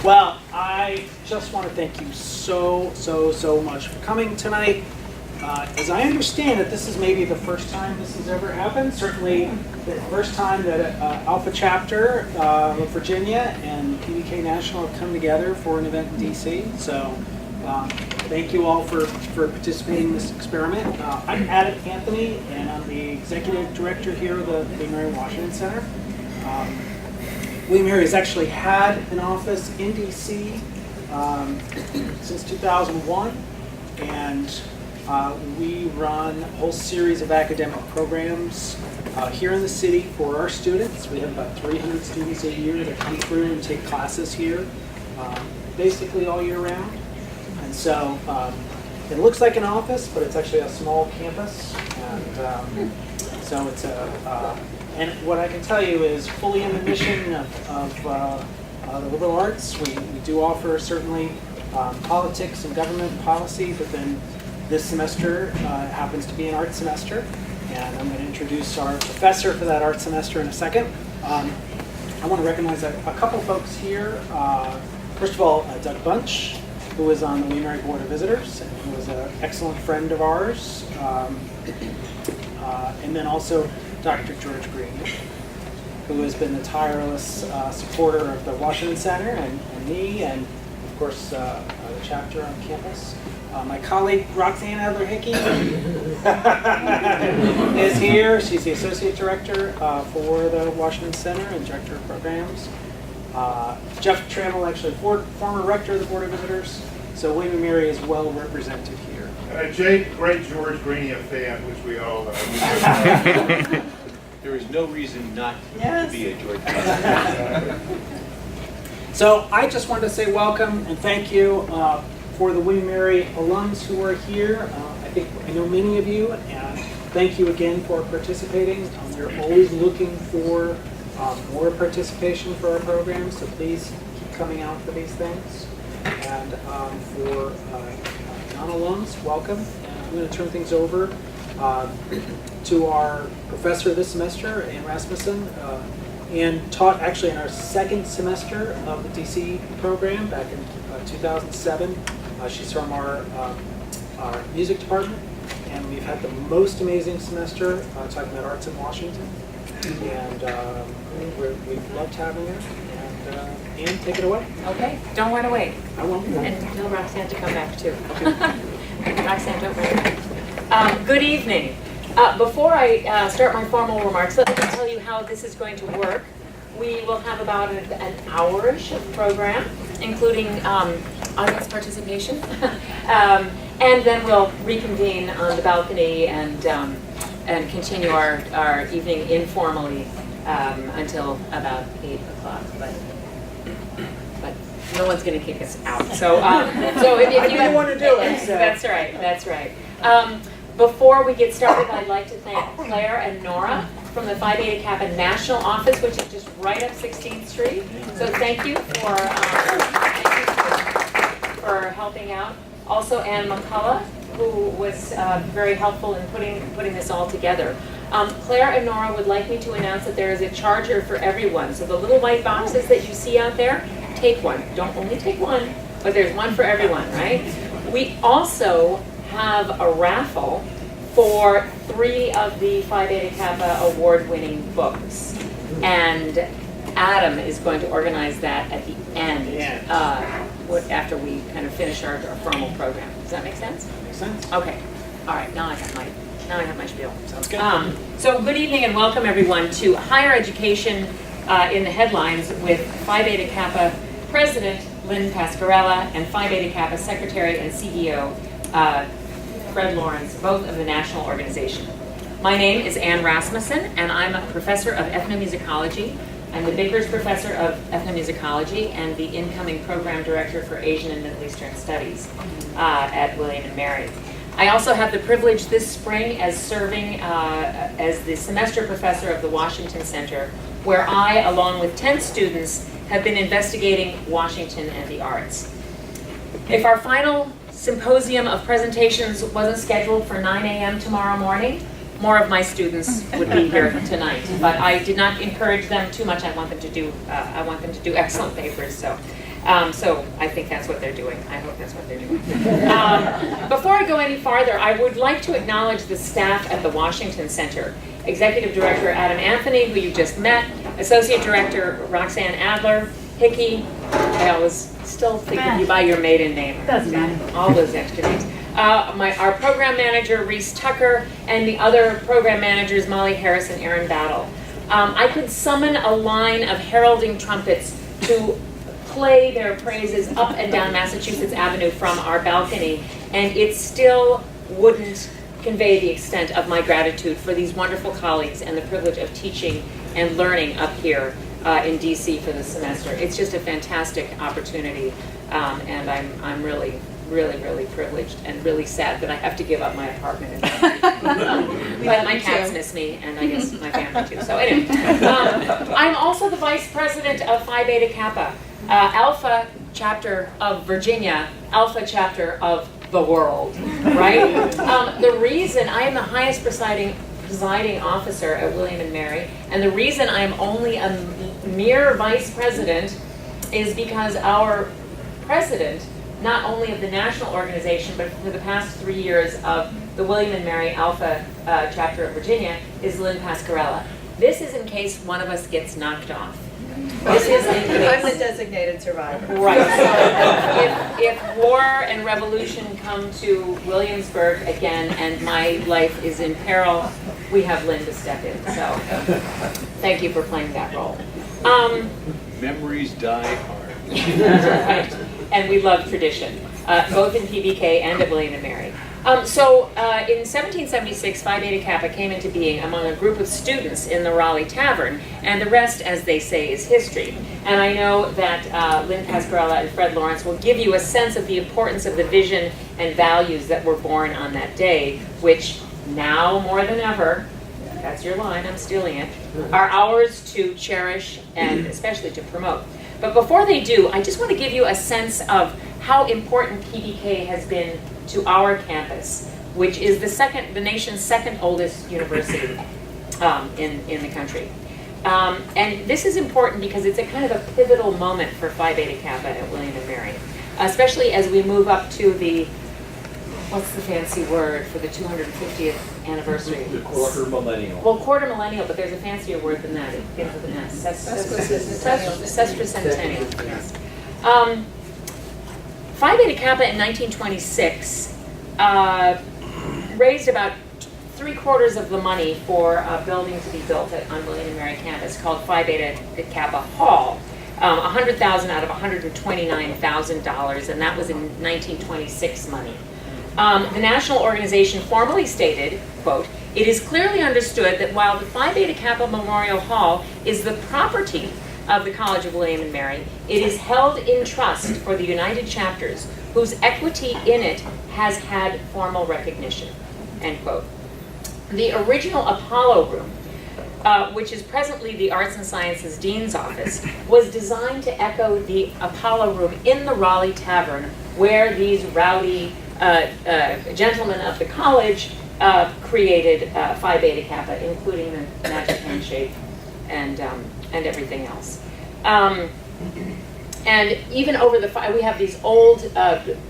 Well, I just want to thank you so much for coming tonight. As I understand it, this is maybe the first time this has ever happened. Certainly the first time that Alpha Chapter of Virginia and PBK National have come together for an event in DC. So thank you all for participating in this experiment. I'm Adam Anthony, and I'm the Executive Director here of the William Mary Washington Center. William Mary has actually had an office in DC since 2001, and we run a whole series of academic programs here in the city for our students. We have about 300 students a year that come through and take classes here, basically all year round. And so it looks like an office, but it's actually a small campus. And so it's and what I can tell you is fully in the mission of the liberal arts. We do offer certainly politics and government policy, but then this semester happens to be an art semester, and I'm going to introduce our professor for that art semester in a second. I want to recognize a couple folks here. First of all, Doug Bunch, who is on the William Mary Board of Visitors, and who is an excellent friend of ours. And then also Dr. George Green, who has been the tireless supporter of the Washington Center and me, and of course the chapter on campus. My colleague Roxanne Adler-Hickey is here. She's the Associate Director for the Washington Center and Director of Programs. Jeff Trammell, actually former Rector of the Board of Visitors. So William & Mary is well represented here. Great George Greenia fan, which we all are. There is no reason not to be a George Greenia. So I just wanted to say welcome and thank you for the William & Mary alums who are here. I know many of you, and thank you again for participating. We're always looking for more participation for our programs, so please keep coming out for these things. And for non-alums, welcome. And I'm going to turn things over to our professor this semester, Ann Rasmussen. Ann taught actually in our second semester of the DC program back in 2007. She's from our music department, and we've had the most amazing semester talking about arts in Washington. And we've loved having her. And Ann, take it away. Okay, don't run away. I won't. And tell Roxanne to come back too. Okay. Roxanne, don't run away. Good evening. Before I start my formal remarks, let me tell you how this is going to work. We will have about an hour-ish of program, including audience participation. And then we'll reconvene on the balcony and continue our evening informally until about 8 o'clock. But no one's going to kick us out. So if you want to do it. So. That's right. That's right. Before we get started, I'd like to thank Claire and Nora from the Phi Beta Kappa National Office, which is just right up 16th Street. So thank you for helping out. Also, Ann McCullough, who was very helpful in putting this all together. Claire and Nora would like me to announce that there is a charger for everyone. So the little white boxes that you see out there, take one. Don't only take one, but there's one for everyone, right? We also have a raffle for 3 of the Phi Beta Kappa award-winning books. And Adam is going to organize that at the end, after we kind of finish our formal program. Does that make sense? Makes sense. Okay. All right. Now I have my spiel. Sounds good. So good evening and welcome everyone to Higher Education in the Headlines with Phi Beta Kappa President Lynn Pasquerella and Phi Beta Kappa Secretary and CEO Fred Lawrence, both of the national organization. My name is Ann Rasmussen, and I'm a professor of ethnomusicology. I'm the Bickers Professor of Ethnomusicology and the incoming Program Director for Asian and Middle Eastern Studies at William & Mary. I also have the privilege this spring as serving as the semester professor of the Washington Center, where I, along with 10 students, have been investigating Washington and the arts. If our final symposium of presentations wasn't scheduled for 9 a.m. tomorrow morning, more of my students would be here tonight. But I did not encourage them too much. I want them to do excellent papers. So I think that's what they're doing. I hope that's what they're doing. Before I go any farther, I would like to acknowledge the staff at the Washington Center. Executive Director Adam Anthony, who you just met, Associate Director Roxanne Adler, Hickey, I always still think of you by your maiden name. Doesn't matter. All those extra names. Our program manager, Reese Tucker, and the other program managers, Molly Harris and Aaron Battle. I could summon a line of heralding trumpets to play their praises up and down Massachusetts Avenue from our balcony, and it still wouldn't convey the extent of my gratitude for these wonderful colleagues and the privilege of teaching and learning up here in DC for the semester. It's just a fantastic opportunity, and I'm really privileged and really sad that I have to give up my apartment. But my cats miss me, and I guess my family too. So anyway, I'm also the vice president of Phi Beta Kappa, Alpha chapter of Virginia, Alpha chapter of the world, right? The reason I am the highest presiding officer at William and Mary, and the reason I'm only a mere vice president is because our president, not only of the national organization, but for the past 3 years of the William and Mary Alpha chapter of Virginia, is Lynn Pasquerella. This is in case one of us gets knocked off. This is in case. I'm the designated survivor. Right. So if war and revolution come to Williamsburg again and my life is in peril, we have Lynn to step in. So thank you for playing that role. Memories die hard. Right. And we love tradition, both in PBK and at William and Mary. In 1776, Phi Beta Kappa came into being among a group of students in the Raleigh Tavern, and the rest, as they say, is history. And I know that Lynn Pasquerella and Fred Lawrence will give you a sense of the importance of the vision and values that were born on that day, which now more than ever, that's your line, I'm stealing it, are ours to cherish and especially to promote. But before they do, I just want to give you a sense of how important PBK has been to our campus, which is the nation's second oldest university in the country. And this is important because it's a kind of a pivotal moment for Phi Beta Kappa at William and Mary, especially as we move up to the, what's the fancy word for the 250th anniversary? The quarter millennial. Well, quarter millennial, but there's a fancier word than that. It begins with an S. Sesquicentennial. Yes. Phi Beta Kappa in 1926 raised about 3/4 of the money for a building to be built on William and Mary campus called Phi Beta Kappa Hall. $100,000 out of $129,000, and that was in 1926 money. The national organization formally stated, quote, "It is clearly understood that while the Phi Beta Kappa Memorial Hall is the property of the College of William and Mary, it is held in trust for the United Chapters, whose equity in it has had formal recognition," end quote. The original Apollo Room, which is presently the Arts and Sciences Dean's Office, was designed to echo the Apollo Room in the Raleigh Tavern, where these rowdy gentlemen of the college created Phi Beta Kappa, including the magic handshake and everything else. And even over we have these old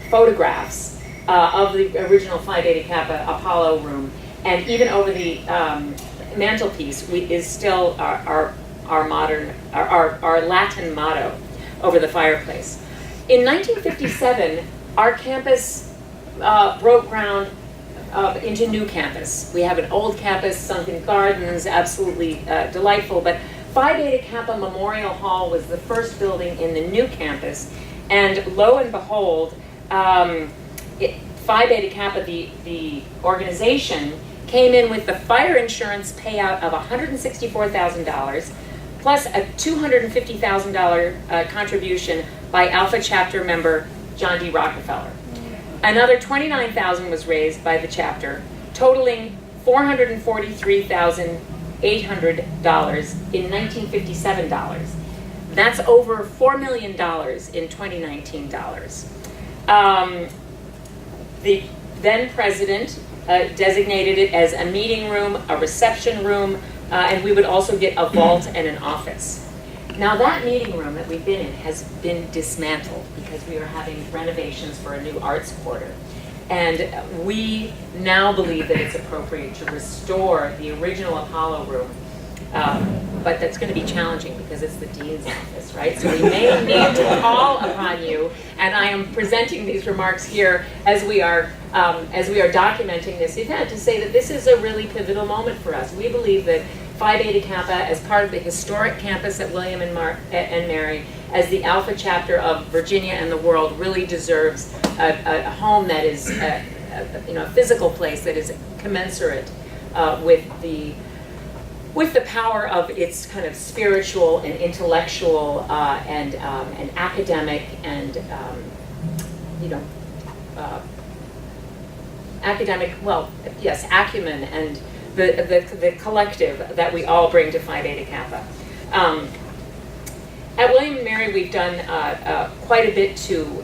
photographs of the original Phi Beta Kappa Apollo Room, and even over the mantelpiece is still our Latin motto over the fireplace. In 1957, our campus broke ground into new campus. We have an old campus, sunken gardens, absolutely delightful, but Phi Beta Kappa Memorial Hall was the first building in the new campus, and lo and behold, Phi Beta Kappa, the organization, came in with the fire insurance payout of $164,000, plus a $250,000 contribution by Alpha chapter member John D. Rockefeller. Another $29,000 was raised by the chapter, totaling $443,800 in 1957 dollars. That's over $4 million in 2019 dollars. The then president, designated it as a meeting room, a reception room, and we would also get a vault and an office. Now that meeting room that we've been in has been dismantled because we are having renovations for a new arts quarter. And we now believe that it's appropriate to restore the original Apollo room. But that's going to be challenging because it's the dean's office, right? So we may need to call upon you, and I am presenting these remarks here as we are documenting this event to say that this is a really pivotal moment for us. We believe that Phi Beta Kappa, as part of the historic campus at William and Mary, as the Alpha chapter of Virginia and the world, really deserves a home that is a physical place that is commensurate with the power of its kind of spiritual and intellectual and academic and acumen and the collective that we all bring to Phi Beta Kappa. At William and Mary, we've done quite a bit to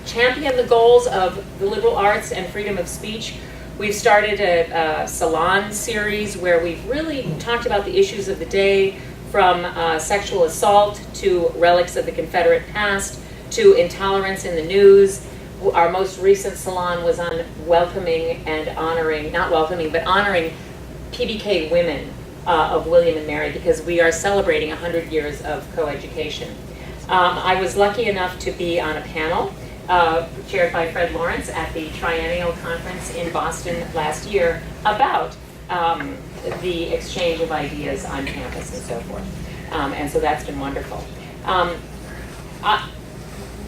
champion the goals of the liberal arts and freedom of speech. We've started a salon series where we've really talked about the issues of the day, from sexual assault to relics of the Confederate past to intolerance in the news. Our most recent salon was on welcoming and honoring, not welcoming, but honoring PBK women of William and Mary, because we are celebrating 100 years of coeducation. I was lucky enough to be on a panel chaired by Fred Lawrence at the Triennial Conference in Boston last year about the exchange of ideas on campus and so forth. And so that's been wonderful.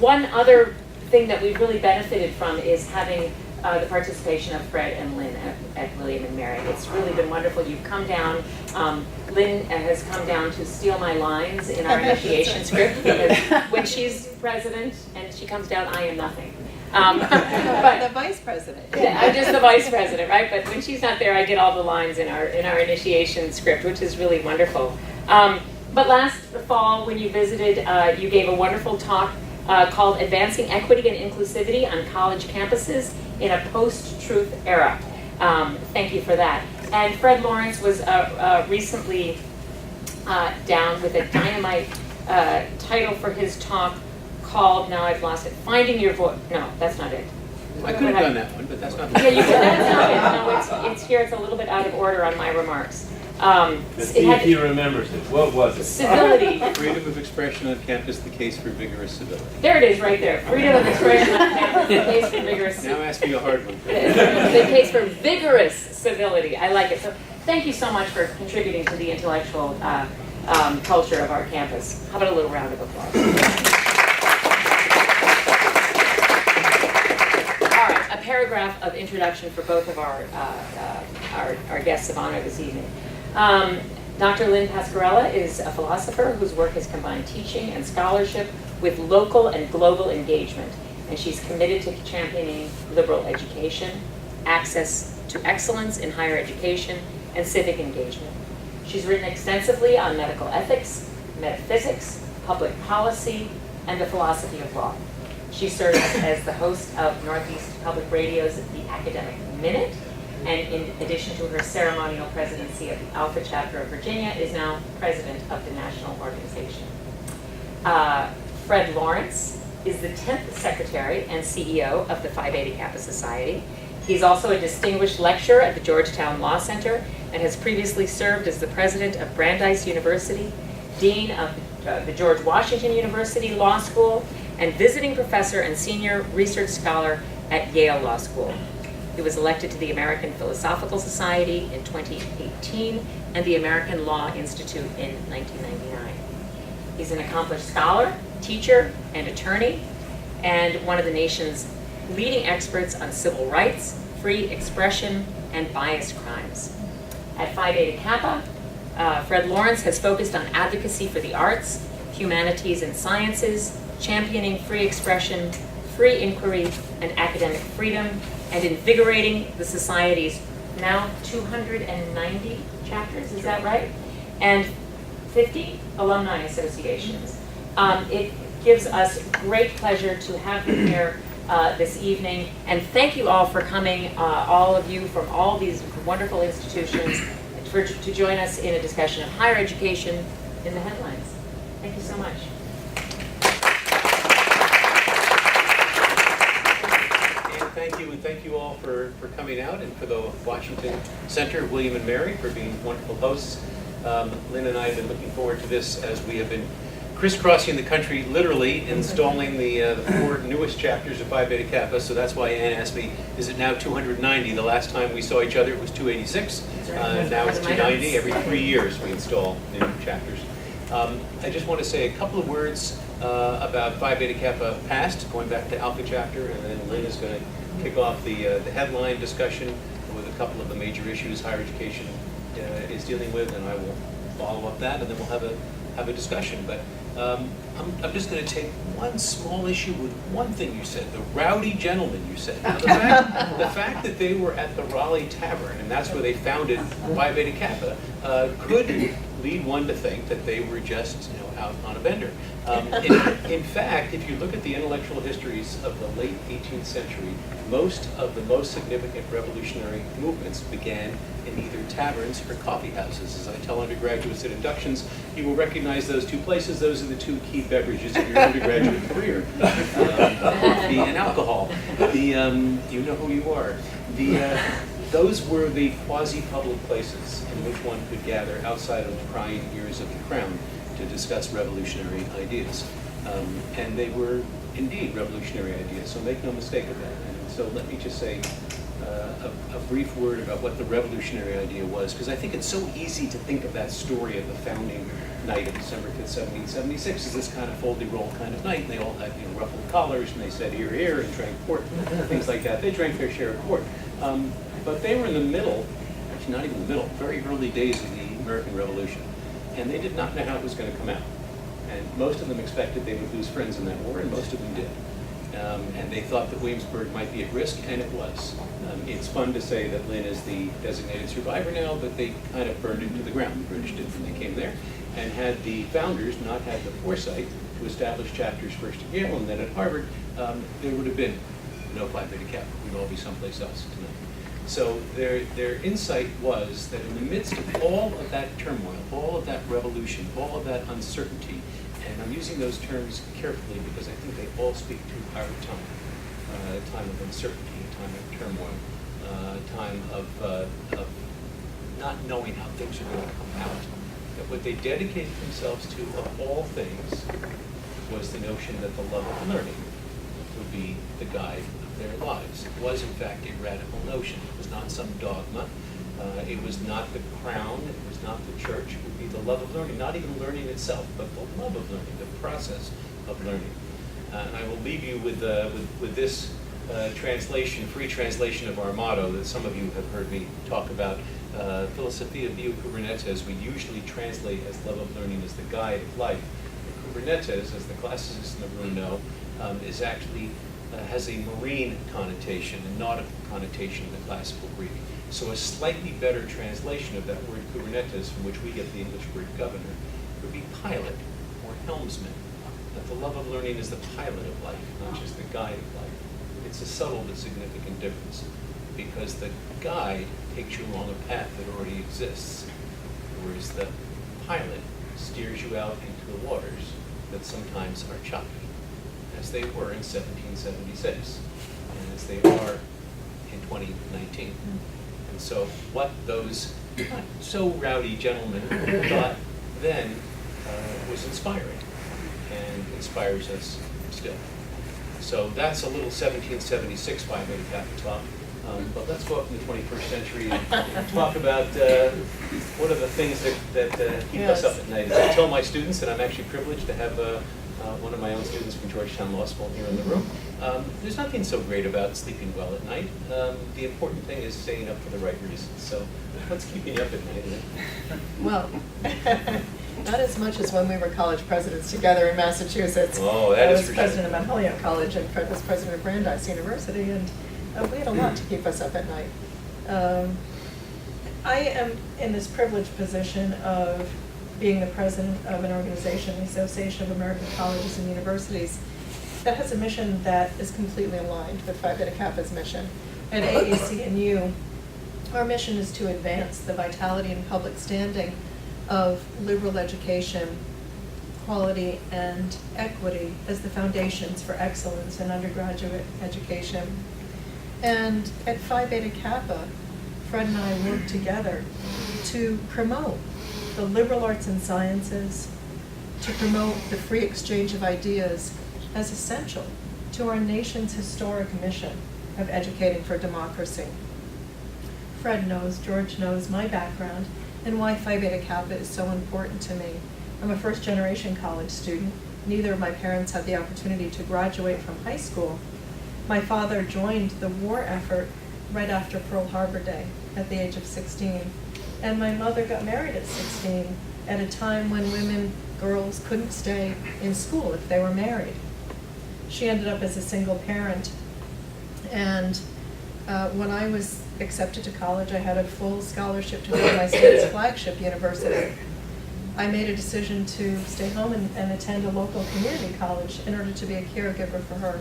One other thing that we've really benefited from is having the participation of Fred and Lynn at William and Mary. It's really been wonderful. You've come down. Lynn has come down to steal my lines in our initiation script, because when she's president and she comes down, I am nothing. But the vice president. Yeah, I'm just the vice president, right? But when she's not there, I get all the lines in our initiation script, which is really wonderful. But last fall, when you visited, you gave a wonderful talk called Advancing Equity and Inclusivity on College Campuses in a Post-Truth Era. Thank you for that. And Fred Lawrence was recently down with a dynamite title for his talk called, now I've lost it, Finding Your Voice. No, that's not it. I could have done that one, but that's not the Yeah, you could, that's not it. No, it's here, it's a little bit out of order on my remarks. Let's see if he remembers it. What was it? Civility. Freedom of expression on campus, the case for vigorous civility. There it is, right there. Freedom of expression on campus, the case for vigorous Now I'm asking you a hard one. the case for vigorous civility. I like it. So thank you so much for contributing to the intellectual culture of our campus. How about a little round of applause? All right, a paragraph of introduction for both of our guests of honor this evening. Dr. Lynn Pasquerella is a philosopher whose work has combined teaching and scholarship with local and global engagement, and she's committed to championing liberal education, access to excellence in higher education, and civic engagement. She's written extensively on medical ethics, metaphysics, public policy, and the philosophy of law. She serves as the host of Northeast Public Radio's The Academic Minute, and in addition to her ceremonial presidency of the Alpha Chapter of Virginia, is now president of the national organization. Fred Lawrence is the 10th secretary and CEO of the Phi Beta Kappa Society. He's also a distinguished lecturer at the Georgetown Law Center and has previously served as the president of Brandeis University, dean of the George Washington University Law School, and visiting professor and senior research scholar at Yale Law School. He was elected to the American Philosophical Society in 2018 and the American Law Institute in 1999. He's an accomplished scholar, teacher, and attorney, and one of the nation's leading experts on civil rights, free expression, and biased crimes. At Phi Beta Kappa, Fred Lawrence has focused on advocacy for the arts, humanities, and sciences, championing free expression, free inquiry, and academic freedom, and invigorating the Society's now 290 chapters, is that right? And 50 alumni associations. It gives us great pleasure to have him here this evening. And thank you all for coming, all of you from all these wonderful institutions, to join us in a discussion of higher education in the headlines. Thank you so much. And thank you all for coming out, and for the Washington Center, William and Mary, for being wonderful hosts. Lynn and I have been looking forward to this as we have been crisscrossing the country, literally installing the 4 newest chapters of Phi Beta Kappa. So that's why Ann asked me, is it now 290? The last time we saw each other it was 286. Now it's 290. Every 3 years we install new chapters. I just want to say a couple of words about Phi Beta Kappa past, going back to Alpha chapter, and then Lynn is going to kick off the headline discussion with a couple of the major issues higher education is dealing with, and I will follow up that, and then we'll have a discussion. But I'm just going to take one small issue with one thing you said, the rowdy gentleman you said. Now, the fact that they were at the Raleigh Tavern, and that's where they founded Phi Beta Kappa, could lead one to think that they were just out on a bender. In fact, if you look at the intellectual histories of the late 18th century, most of the most significant revolutionary movements began in either taverns or coffee houses. As I tell undergraduates at inductions, you will recognize those 2 places. Those are the 2 key beverages of your undergraduate career, coffee and alcohol. You know who you are. Those were the quasi-public places in which one could gather outside of the prying ears of the crown to discuss revolutionary ideas. And they were indeed revolutionary ideas, so make no mistake of that. And so let me just say a brief word about what the revolutionary idea was, because I think it's so easy to think of that story of the founding night of December 5th, 1776 as this kind of fold-de-roll kind of night, and they all had ruffled collars, and they said here, here, and drank port, things like that. They drank their share of port. But they were in the middle, actually not even the middle, very early days of the American Revolution, and they did not know how it was going to come out. And most of them expected they would lose friends in that war, and most of them did. And they thought that Williamsburg might be at risk, and it was. It's fun to say that Lynn is the designated survivor now, but they kind of burned it to the ground. The British did when they came there. And had the founders not had the foresight to establish chapters first at Yale and then at Harvard, there would have been no Phi Beta Kappa. We'd all be someplace else tonight. So their insight was that in the midst of all of that turmoil, all of that revolution, all of that uncertainty, and I'm using those terms carefully because I think they all speak to our time, a time of uncertainty, a time of turmoil, a time of not knowing how things are going to come out. That what they dedicated themselves to, of all things, was the notion that the love of learning would be the guide of their lives. It was, in fact, a radical notion. It was not some dogma. It was not the crown. It was not the church. It would be the love of learning, not even learning itself, but the love of learning, the process of learning. And I will leave you with this translation, free translation of our motto that some of you have heard me talk about. Philosophia Bio Kubernetes, we usually translate as love of learning as the guide of life. But Kubernetes, as the classicists in the room know, is actually has a marine connotation, a nautical connotation in the classical Greek. So a slightly better translation of that word Kubernetes, from which we get the English word governor, would be pilot or helmsman. That the love of learning is the pilot of life, not just the guide of life. It's a subtle but significant difference, because the guide takes you along a path that already exists, whereas the pilot steers you out into the waters that sometimes are choppy, as they were in 1776, and as they are in 2019. And so what those not so rowdy gentlemen thought then was inspiring, and inspires us still. So that's a little 1776 Phi Beta Kappa talk. But let's go up in the 21st century and talk about what are the things that keep us up at night. As I tell my students, and I'm actually privileged to have one of my own students from Georgetown Law School here in the room, there's nothing so great about sleeping well at night. The important thing is staying up for the right reasons. So what's keeping you up at night? Well, not as much as when we were college presidents together in Massachusetts. Oh, that is I was president of Mount Holyoke College, and Fred was president of Brandeis University, and we had a lot to keep us up at night. I am in this privileged position of being the president of an organization, the Association of American Colleges and Universities, that has a mission that is completely aligned with Phi Beta Kappa's mission. At AAC&U, our mission is to advance the vitality and public standing of liberal education, quality, and equity as the foundations for excellence in undergraduate education. And at Phi Beta Kappa, Fred and I work together to promote the liberal arts and sciences, to promote the free exchange of ideas as essential to our nation's historic mission of educating for democracy. Fred knows, George knows my background and why Phi Beta Kappa is so important to me. I'm a first-generation college student. Neither of my parents had the opportunity to graduate from high school. My father joined the war effort right after Pearl Harbor Day at the age of 16. And my mother got married at 16 at a time when women, girls, couldn't stay in school if they were married. She ended up as a single parent. And when I was accepted to college, I had a full scholarship to go to my state's flagship university. I made a decision to stay home and attend a local community college in order to be a caregiver for her.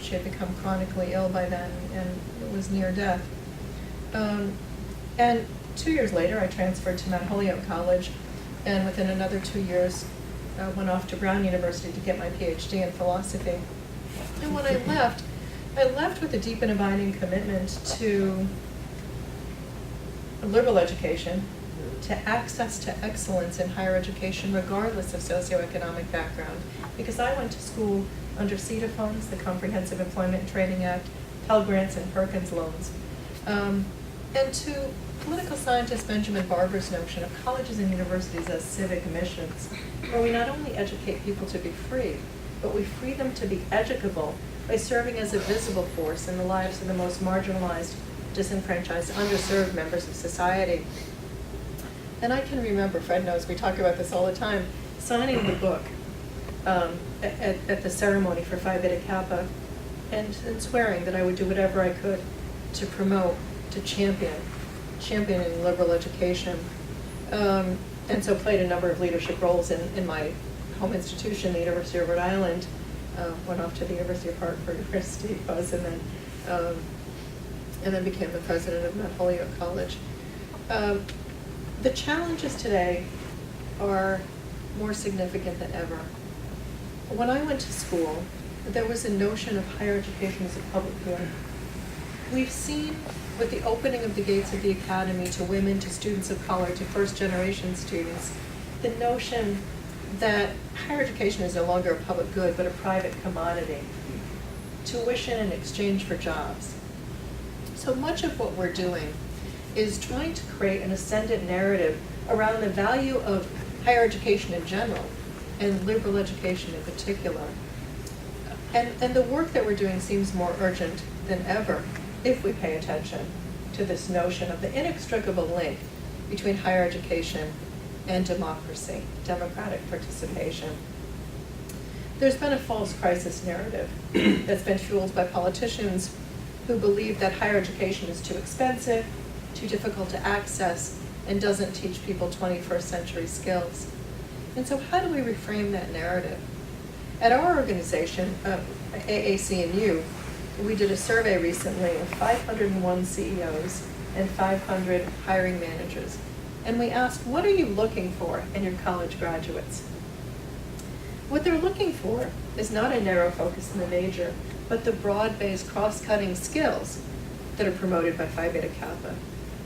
She had become chronically ill by then and was near death. And 2 years later, I transferred to Mount Holyoke College, and within another 2 years, went off to Brown University to get my PhD in philosophy. And when I left with a deep and abiding commitment to liberal education, to access to excellence in higher education, regardless of socioeconomic background. Because I went to school under CETA funds, the Comprehensive Employment and Training Act, Pell Grants and Perkins loans. And to political scientist Benjamin Barber's notion of colleges and universities as civic missions, where we not only educate people to be free, but we free them to be educable by serving as a visible force in the lives of the most marginalized, disenfranchised, underserved members of society. And I can remember, Fred knows, we talk about this all the time, signing the book at the ceremony for Phi Beta Kappa and swearing that I would do whatever I could to promote, to championing liberal education. And so played a number of leadership roles in my home institution, the University of Rhode Island. Went off to the University of Hartford, where Steve was, and then became the president of Mount Holyoke College. The challenges today are more significant than ever. When I went to school, there was a notion of higher education as a public good. We've seen with the opening of the gates of the academy to women, to students of color, to first-generation students, the notion that higher education is no longer a public good, but a private commodity. Tuition in exchange for jobs. So much of what we're doing is trying to create an ascendant narrative around the value of higher education in general and liberal education in particular. And the work that we're doing seems more urgent than ever if we pay attention to this notion of the inextricable link between higher education and democracy, democratic participation. There's been a false crisis narrative that's been fueled by politicians who believe that higher education is too expensive, too difficult to access, and doesn't teach people 21st century skills. And so how do we reframe that narrative? At our organization, AAC&U, we did a survey recently of 501 CEOs and 500 hiring managers. And we asked, what are you looking for in your college graduates? What they're looking for is not a narrow focus in the major, but the broad-based cross-cutting skills that are promoted by Phi Beta Kappa.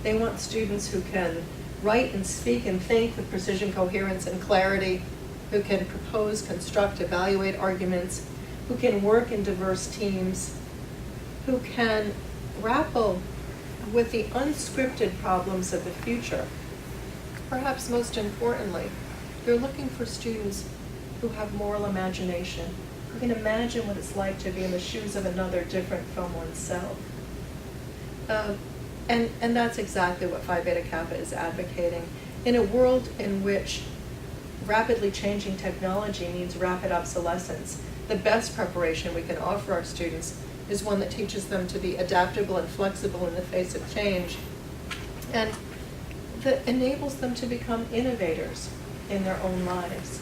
They want students who can write and speak and think with precision, coherence, and clarity, who can propose, construct, evaluate arguments, who can work in diverse teams, who can grapple with the unscripted problems of the future. Perhaps most importantly, they're looking for students who have moral imagination, who can imagine what it's like to be in the shoes of another different from oneself. And that's exactly what Phi Beta Kappa is advocating. In a world in which rapidly changing technology means rapid obsolescence, the best preparation we can offer our students is one that teaches them to be adaptable and flexible in the face of change, and that enables them to become innovators in their own lives.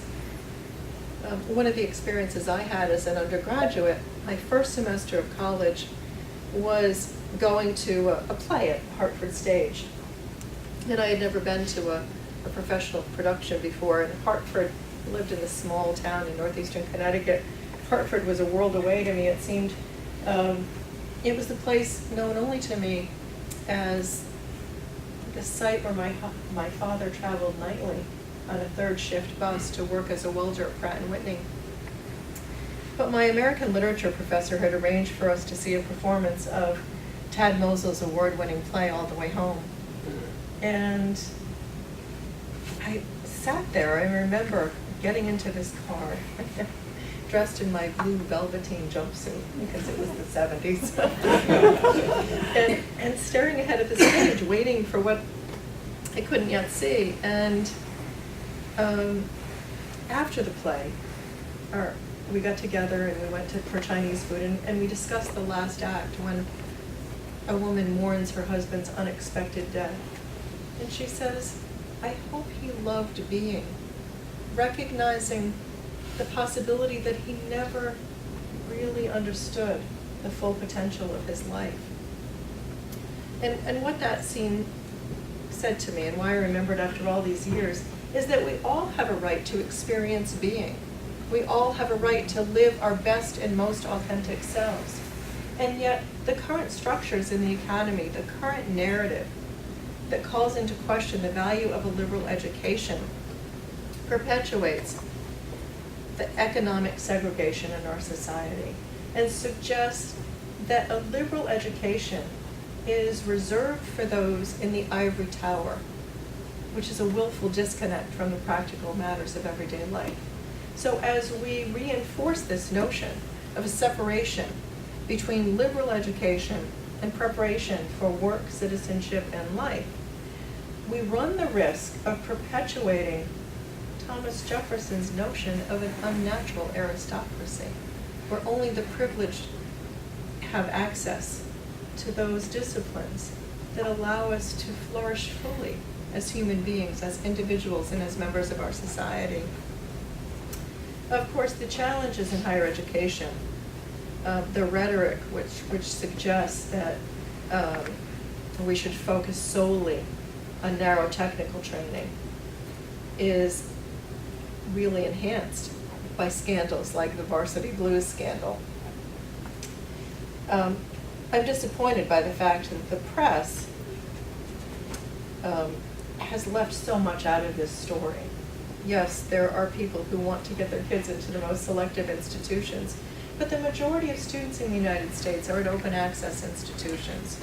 One of the experiences I had as an undergraduate, my first semester of college, was going to a play at Hartford Stage. And I had never been to a professional production before. And Hartford, lived in this small town in northeastern Connecticut. Hartford was a world away to me. It seemed, it was the place known only to me as the site where my father traveled nightly on a third shift bus to work as a welder at Pratt & Whitney. But my American literature professor had arranged for us to see a performance of Tad Mosel's award-winning play All the Way Home. And I sat there. I remember getting into this car, dressed in my blue velveteen jumpsuit, because it was the 70s, and staring ahead at the stage, waiting for what I couldn't yet see. And after the play, we got together and we went for Chinese food, and we discussed the last act when a woman mourns her husband's unexpected death. And she says, I hope he loved being, recognizing the possibility that he never really understood the full potential of his life. And what that scene said to me, and why I remembered after all these years, is that we all have a right to experience being. We all have a right to live our best and most authentic selves. And yet, the current structures in the economy, the current narrative that calls into question the value of a liberal education, perpetuates the economic segregation in our society and suggests that a liberal education is reserved for those in the ivory tower, which is a willful disconnect from the practical matters of everyday life. So as we reinforce this notion of a separation between liberal education and preparation for work, citizenship, and life, we run the risk of perpetuating Thomas Jefferson's notion of an unnatural aristocracy, where only the privileged have access to those disciplines that allow us to flourish fully as human beings, as individuals, and as members of our society. Of course, the challenges in higher education, the rhetoric which suggests that we should focus solely on narrow technical training, is really enhanced by scandals like the Varsity Blues scandal. I'm disappointed by the fact that the press has left so much out of this story. Yes, there are people who want to get their kids into the most selective institutions, but the majority of students in the United States are at open access institutions.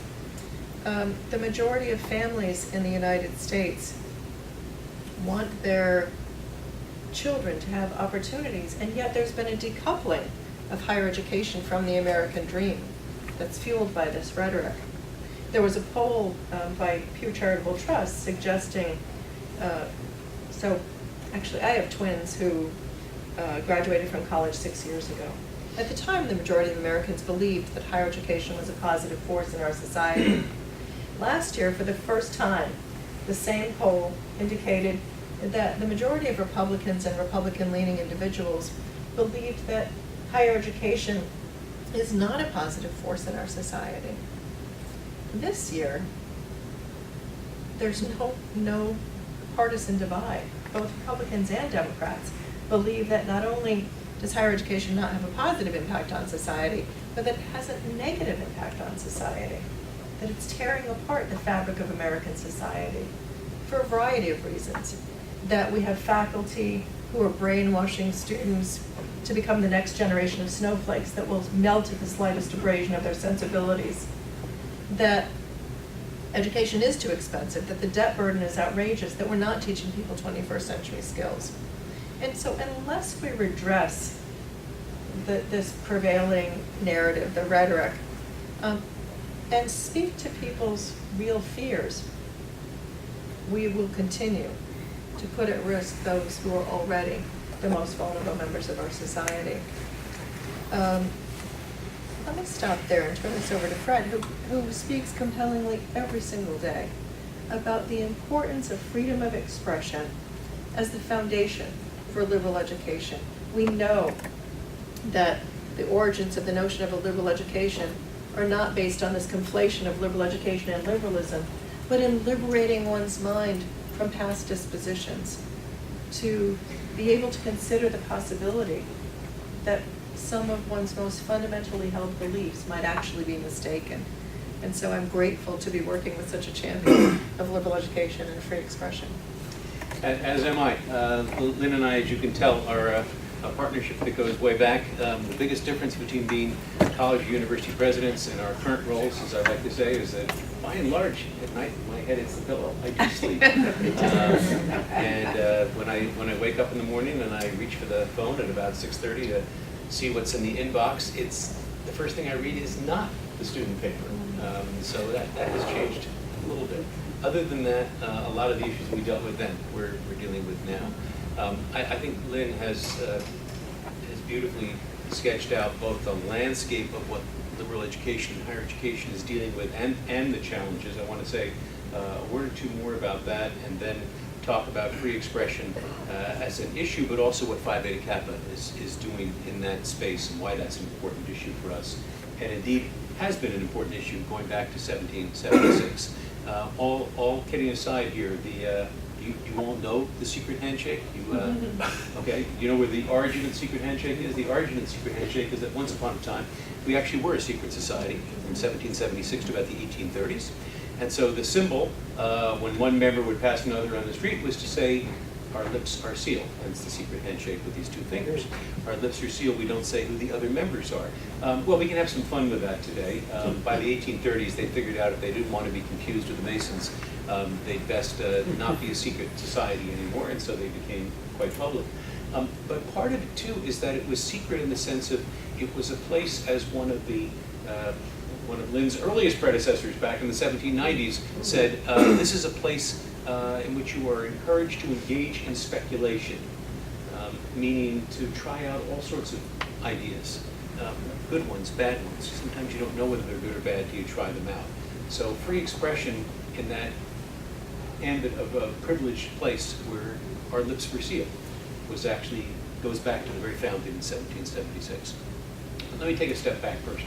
The majority of families in the United States want their children to have opportunities, and yet there's been a decoupling of higher education from the American dream that's fueled by this rhetoric. There was a poll by Pew Charitable Trust suggesting, so actually I have twins who graduated from college 6 years ago. At the time, the majority of Americans believed that higher education was a positive force in our society. Last year, for the first time, the same poll indicated that the majority of Republicans and Republican-leaning individuals believed that higher education is not a positive force in our society. This year, there's no partisan divide. Both Republicans and Democrats believe that not only does higher education not have a positive impact on society, but that it has a negative impact on society, that it's tearing apart the fabric of American society for a variety of reasons. That we have faculty who are brainwashing students to become the next generation of snowflakes that will melt at the slightest abrasion of their sensibilities. That education is too expensive, that the debt burden is outrageous, that we're not teaching people 21st century skills. And so unless we redress this prevailing narrative, the rhetoric, and speak to people's real fears, we will continue to put at risk those who are already the most vulnerable members of our society. Let me stop there and turn this over to Fred, who speaks compellingly every single day about the importance of freedom of expression as the foundation for liberal education, We know that the origins of the notion of a liberal education are not based on this conflation of liberal education and liberalism, but in liberating one's mind from past dispositions, to be able to consider the possibility that some of one's most fundamentally held beliefs might actually be mistaken. And so I'm grateful to be working with such a champion of liberal education and free expression. As am I. Lynn and I, as you can tell, are a partnership that goes way back. The biggest difference between being college or university presidents and our current roles, as I like to say, is that by and large, at night, my head hits the pillow. I do sleep. And when I wake up in the morning and I reach for the phone at about 6:30 to see what's in the inbox, the first thing I read is not the student paper. So that has changed a little bit. Other than that, a lot of the issues we dealt with then, we're dealing with now. I think Lynn has beautifully sketched out both the landscape of what liberal education and higher education is dealing with and the challenges. I want to say a word or two more about that, and then talk about free expression as an issue, but also what Phi Beta Kappa is doing in that space and why that's an important issue for us. And indeed has been an important issue going back to 1776. All kidding aside here, you all know the secret handshake? Okay, you know where the origin of the secret handshake is? The origin of the secret handshake is that once upon a time, we actually were a secret society from 1776 to about the 1830s. And so the symbol, when one member would pass another on the street, was to say, our lips are sealed. Hence the secret handshake with these two fingers. Our lips are sealed, we don't say who the other members are. Well, we can have some fun with that today. By the 1830s, they figured out if they didn't want to be confused with the Masons, they'd best not be a secret society anymore, and so they became quite public. But part of it, too, is that it was secret in the sense of it was a place, as one of Lynn's earliest predecessors back in the 1790s said, this is a place in which you are encouraged to engage in speculation, meaning to try out all sorts of ideas, good ones, bad ones. Sometimes you don't know whether they're good or bad till you try them out. So free expression in that ambit of a privileged place where our lips were sealed goes back to the very founding in 1776. But let me take a step back first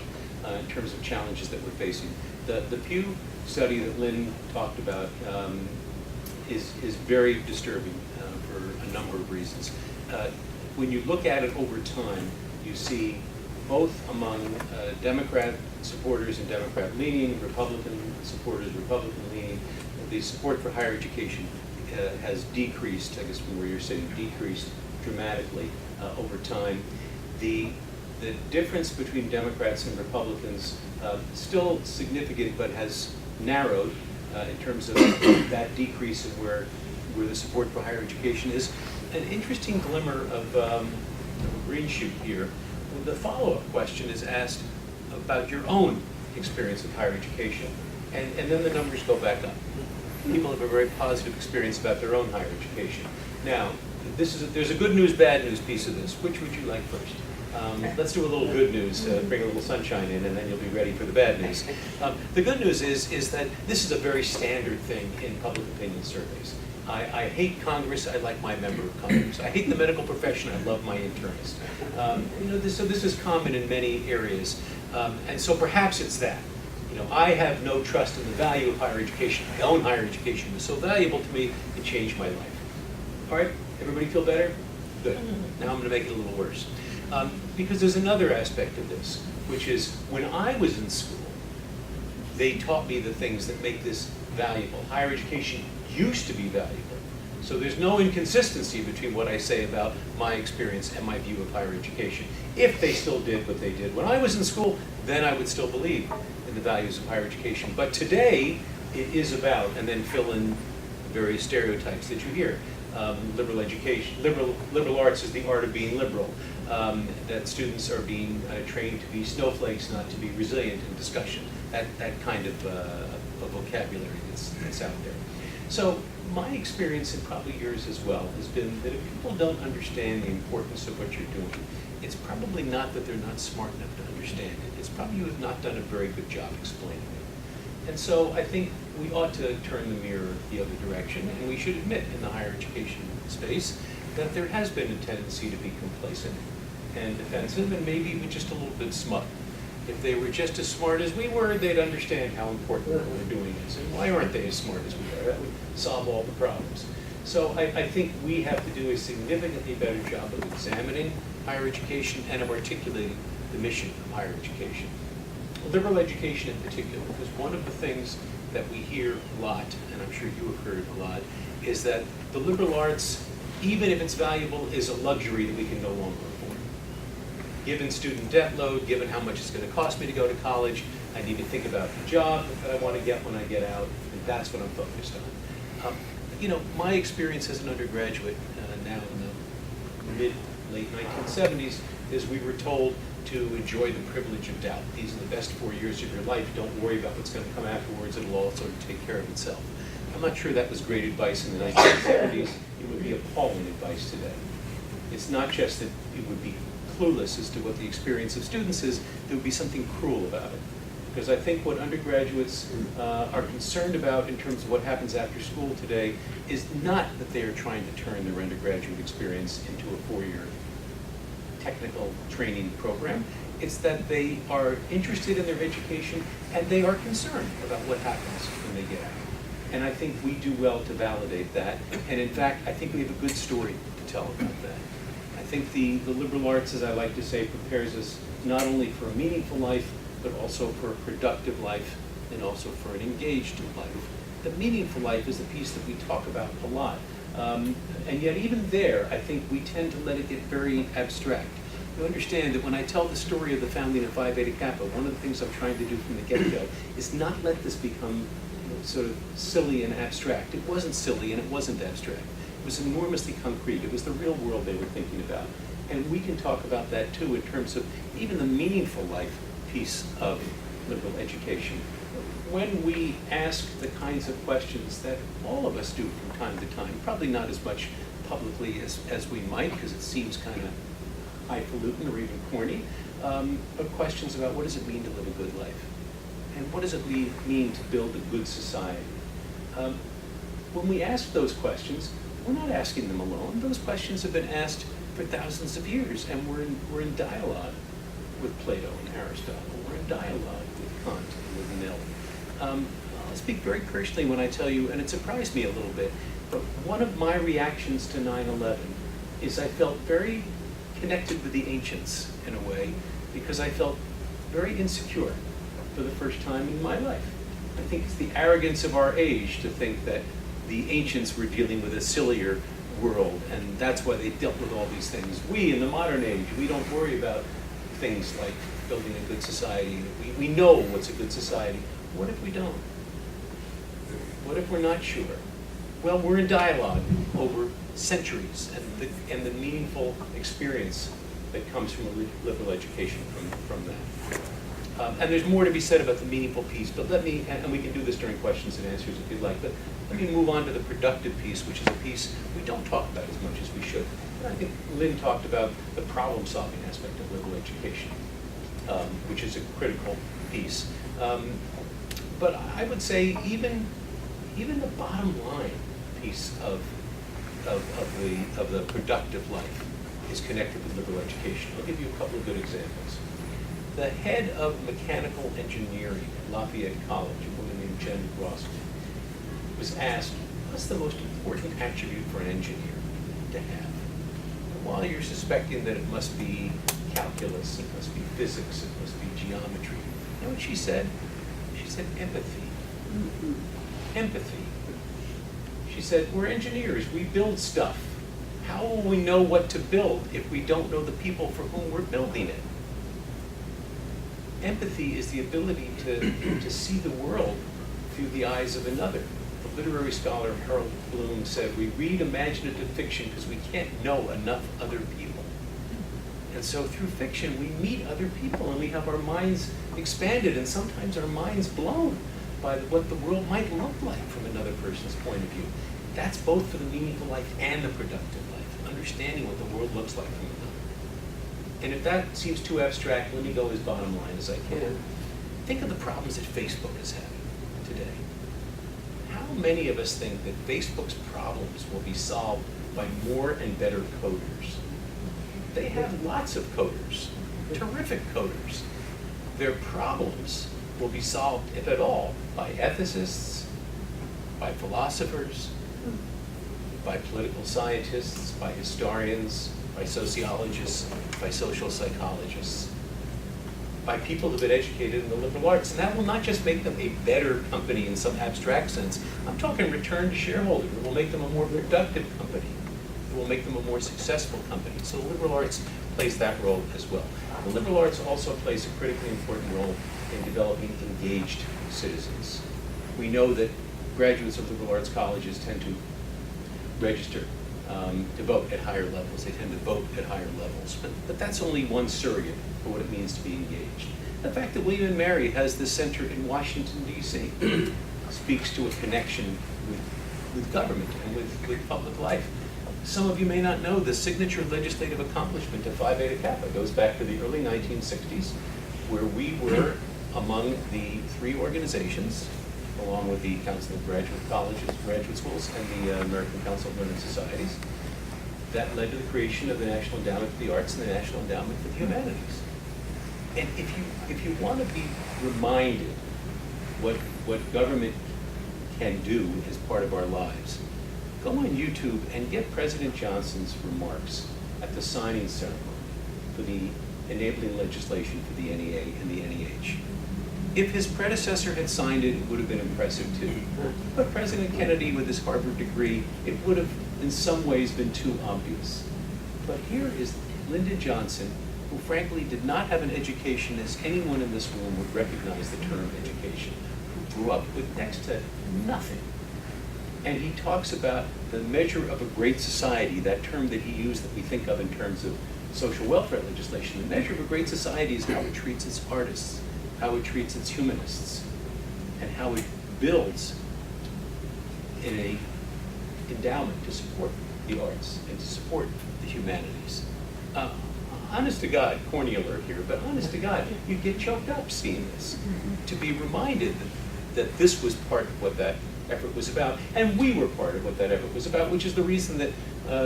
in terms of challenges that we're facing. The Pew study that Lynn talked about is very disturbing for a number of reasons. When you look at it over time, you see both among Democrat supporters and Democrat-leaning, Republican supporters, Republican-leaning, the support for higher education has decreased, I guess from where you're sitting, decreased dramatically over time. The difference between Democrats and Republicans still significant, but has narrowed in terms of that decrease in where the support for higher education is. An interesting glimmer of a green shoot here. The follow-up question is asked about your own experience with higher education, and then the numbers go back up. People have a very positive experience about their own higher education. Now, there's a good news, bad news piece of this. Which would you like first? Let's do a little good news, bring a little sunshine in, and then you'll be ready for the bad news. The good news is that this is a very standard thing in public opinion surveys. I hate Congress, I like my member of Congress. I hate the medical profession, I love my internist. So this is common in many areas. And so perhaps it's that. I have no trust in the value of higher education. My own higher education was so valuable to me, it changed my life. All right, everybody feel better? Good. Now I'm going to make it a little worse. Because there's another aspect of this, which is when I was in school, they taught me the things that make this valuable. Higher education used to be valuable. So there's no inconsistency between what I say about my experience and my view of higher education. If they still did what they did when I was in school, then I would still believe in the values of higher education. But today, it is about, and then fill in various stereotypes that you hear. Liberal education, liberal arts is the art of being liberal. That students are being trained to be snowflakes, not to be resilient in discussion. That kind of vocabulary that's out there. So my experience, and probably yours as well, has been that if people don't understand the importance of what you're doing, it's probably not that they're not smart enough to understand it. It's probably you have not done a very good job explaining it. And so I think we ought to turn the mirror the other direction, and we should admit in the higher education space that there has been a tendency to be complacent and defensive, and maybe even just a little bit smug. If they were just as smart as we were, they'd understand how important what we're doing is. And why aren't they as smart as we are? That would solve all the problems. So I think we have to do a significantly better job of examining higher education and of articulating the mission of higher education. Liberal education in particular, because one of the things that we hear a lot, and I'm sure you have heard a lot, is that the liberal arts, even if it's valuable, is a luxury that we can no longer afford. Given student debt load, given how much it's going to cost me to go to college, I need to think about the job that I want to get when I get out, and that's what I'm focused on. You know, my experience as an undergraduate, now in the late 1970s, is we were told to enjoy the privilege of doubt. These are the best 4 years of your life. Don't worry about what's going to come afterwards. It'll all sort of take care of itself. I'm not sure that was great advice in the 1970s. It would be appalling advice today. It's not just that it would be clueless as to what the experience of students is, there would be something cruel about it. Because I think what undergraduates are concerned about in terms of what happens after school today is not that they are trying to turn their undergraduate experience into a 4-year technical training program. It's that they are interested in their education and they are concerned about what happens when they get out. And I think we do well to validate that. And in fact, I think we have a good story to tell about that. I think the liberal arts, as I like to say, prepares us not only for a meaningful life, but also for a productive life and also for an engaged life. The meaningful life is the piece that we talk about a lot. And yet even there, I think we tend to let it get very abstract. You understand that when I tell the story of the founding of Phi Beta Kappa, one of the things I'm trying to do from the get-go is not let this become sort of silly and abstract. It wasn't silly and it wasn't abstract. It was enormously concrete. It was the real world they were thinking about. And we can talk about that too in terms of even the meaningful life piece of liberal education. When we ask the kinds of questions that all of us do from time to time, probably not as much publicly as we might, because it seems kind of highfalutin or even corny, but questions about what does it mean to live a good life? And what does it mean to build a good society? When we ask those questions, we're not asking them alone. Those questions have been asked for thousands of years, and we're in dialogue with Plato and Aristotle. We're in dialogue with Kant and with Mill. I'll speak very personally when I tell you, and it surprised me a little bit, but one of my reactions to 9/11 is I felt very connected with the ancients in a way, because I felt very insecure for the first time in my life. I think it's the arrogance of our age to think that the ancients were dealing with a sillier world, and that's why they dealt with all these things. We, in the modern age, we don't worry about things like building a good society. We know what's a good society. What if we don't? What if we're not sure? Well, we're in dialogue over centuries and the meaningful experience that comes from a liberal education from that. And there's more to be said about the meaningful piece, but let me, and we can do this during questions and answers if you'd like, but let me move on to the productive piece, which is a piece we don't talk about as much as we should. I think Lynn talked about the problem-solving aspect of liberal education, which is a critical piece. But I would say even the bottom line piece of the productive life is connected with liberal education. I'll give you a couple of good examples. The head of mechanical engineering at Lafayette College, a woman named Jen Ross, was asked, what's the most important attribute for an engineer to have? And while you're suspecting that it must be calculus, it must be physics, it must be geometry, you know what she said? She said empathy. Empathy. She said, we're engineers, we build stuff. How will we know what to build if we don't know the people for whom we're building it? Empathy is the ability to see the world through the eyes of another. The literary scholar Harold Bloom said, we read imaginative fiction because we can't know enough other people. And so through fiction, we meet other people and we have our minds expanded and sometimes our minds blown by what the world might look like from another person's point of view. That's both for the meaningful life and the productive life, understanding what the world looks like from another. And if that seems too abstract, let me go as bottom line as I can. Think of the problems that Facebook is having today. How many of us think that Facebook's problems will be solved by more and better coders. They have lots of coders, terrific coders. Their problems will be solved, if at all, by ethicists, by philosophers, by political scientists, by historians, by sociologists, by social psychologists, by people who've been educated in the liberal arts. And that will not just make them a better company in some abstract sense. I'm talking return to shareholder. It will make them a more productive company. It will make them a more successful company. So the liberal arts plays that role as well. The liberal arts also plays a critically important role in developing engaged citizens. We know that graduates of liberal arts colleges tend to register to vote at higher levels. They tend to vote at higher levels. But that's only one surrogate for what it means to be engaged. The fact that William and Mary has this center in Washington, D.C. speaks to a connection with government and with public life. Some of you may not know the signature legislative accomplishment of Phi Beta Kappa goes back to the early 1960s, where we were among the three organizations, along with the Council of Graduate Colleges, Graduate Schools, and the American Council of Learned Societies, that led to the creation of the National Endowment for the Arts and the National Endowment for the Humanities. And if you want to be reminded what government can do as part of our lives, go on YouTube and get President Johnson's remarks at the signing ceremony for the enabling legislation for the NEA and the NEH. If his predecessor had signed it, it would have been impressive too. But President Kennedy, with his Harvard degree, it would have in some ways been too obvious. But here is Lyndon Johnson, who frankly did not have an education as anyone in this room would recognize the term education, who grew up with next to nothing. And he talks about the measure of a great society, that term that he used that we think of in terms of social welfare legislation. The measure of a great society is how it treats its artists, how it treats its humanists, and how it builds in a endowment to support the arts and to support the humanities. Honest to God, corny alert here, but honest to God, you get choked up seeing this. To be reminded that this was part of what that effort was about, and we were part of what that effort was about, which is the reason that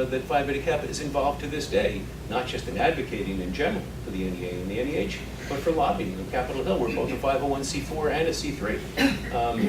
that Phi Beta Kappa is involved to this day, not just in advocating in general for the NEA and the NEH, but for lobbying on Capitol Hill. We're both a 501c4 and a C3,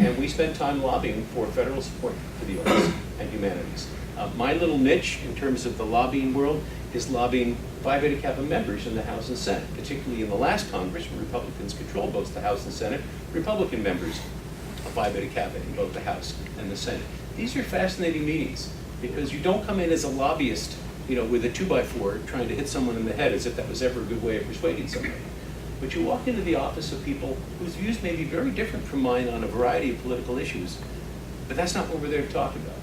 and we spend time lobbying for federal support for the arts and humanities. My little niche in terms of the lobbying world is lobbying Phi Beta Kappa members in the House and Senate, particularly in the last Congress where Republicans controlled both the House and Senate. Republican members of Phi Beta Kappa in both the House and the Senate. These are fascinating meetings because you don't come in as a lobbyist, with a 2x4 trying to hit someone in the head as if that was ever a good way of persuading somebody. But you walk into the office of people whose views may be very different from mine on a variety of political issues, but that's not what we're there to talk about.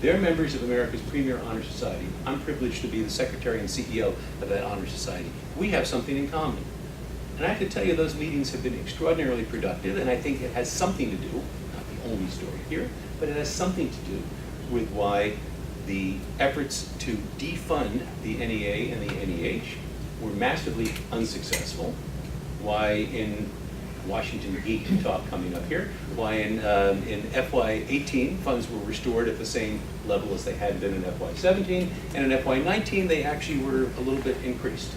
They're members of America's premier honor society. I'm privileged to be the secretary and CEO of that honor society. We have something in common. And I have to tell you, those meetings have been extraordinarily productive, and I think it has something to do, not the only story here, but it has something to do with why the efforts to defund the NEA and the NEH were massively unsuccessful, why in Washington Geek Talk coming up here, why in FY18 funds were restored at the same level as they had been in FY17, and in FY19 they actually were a little bit increased.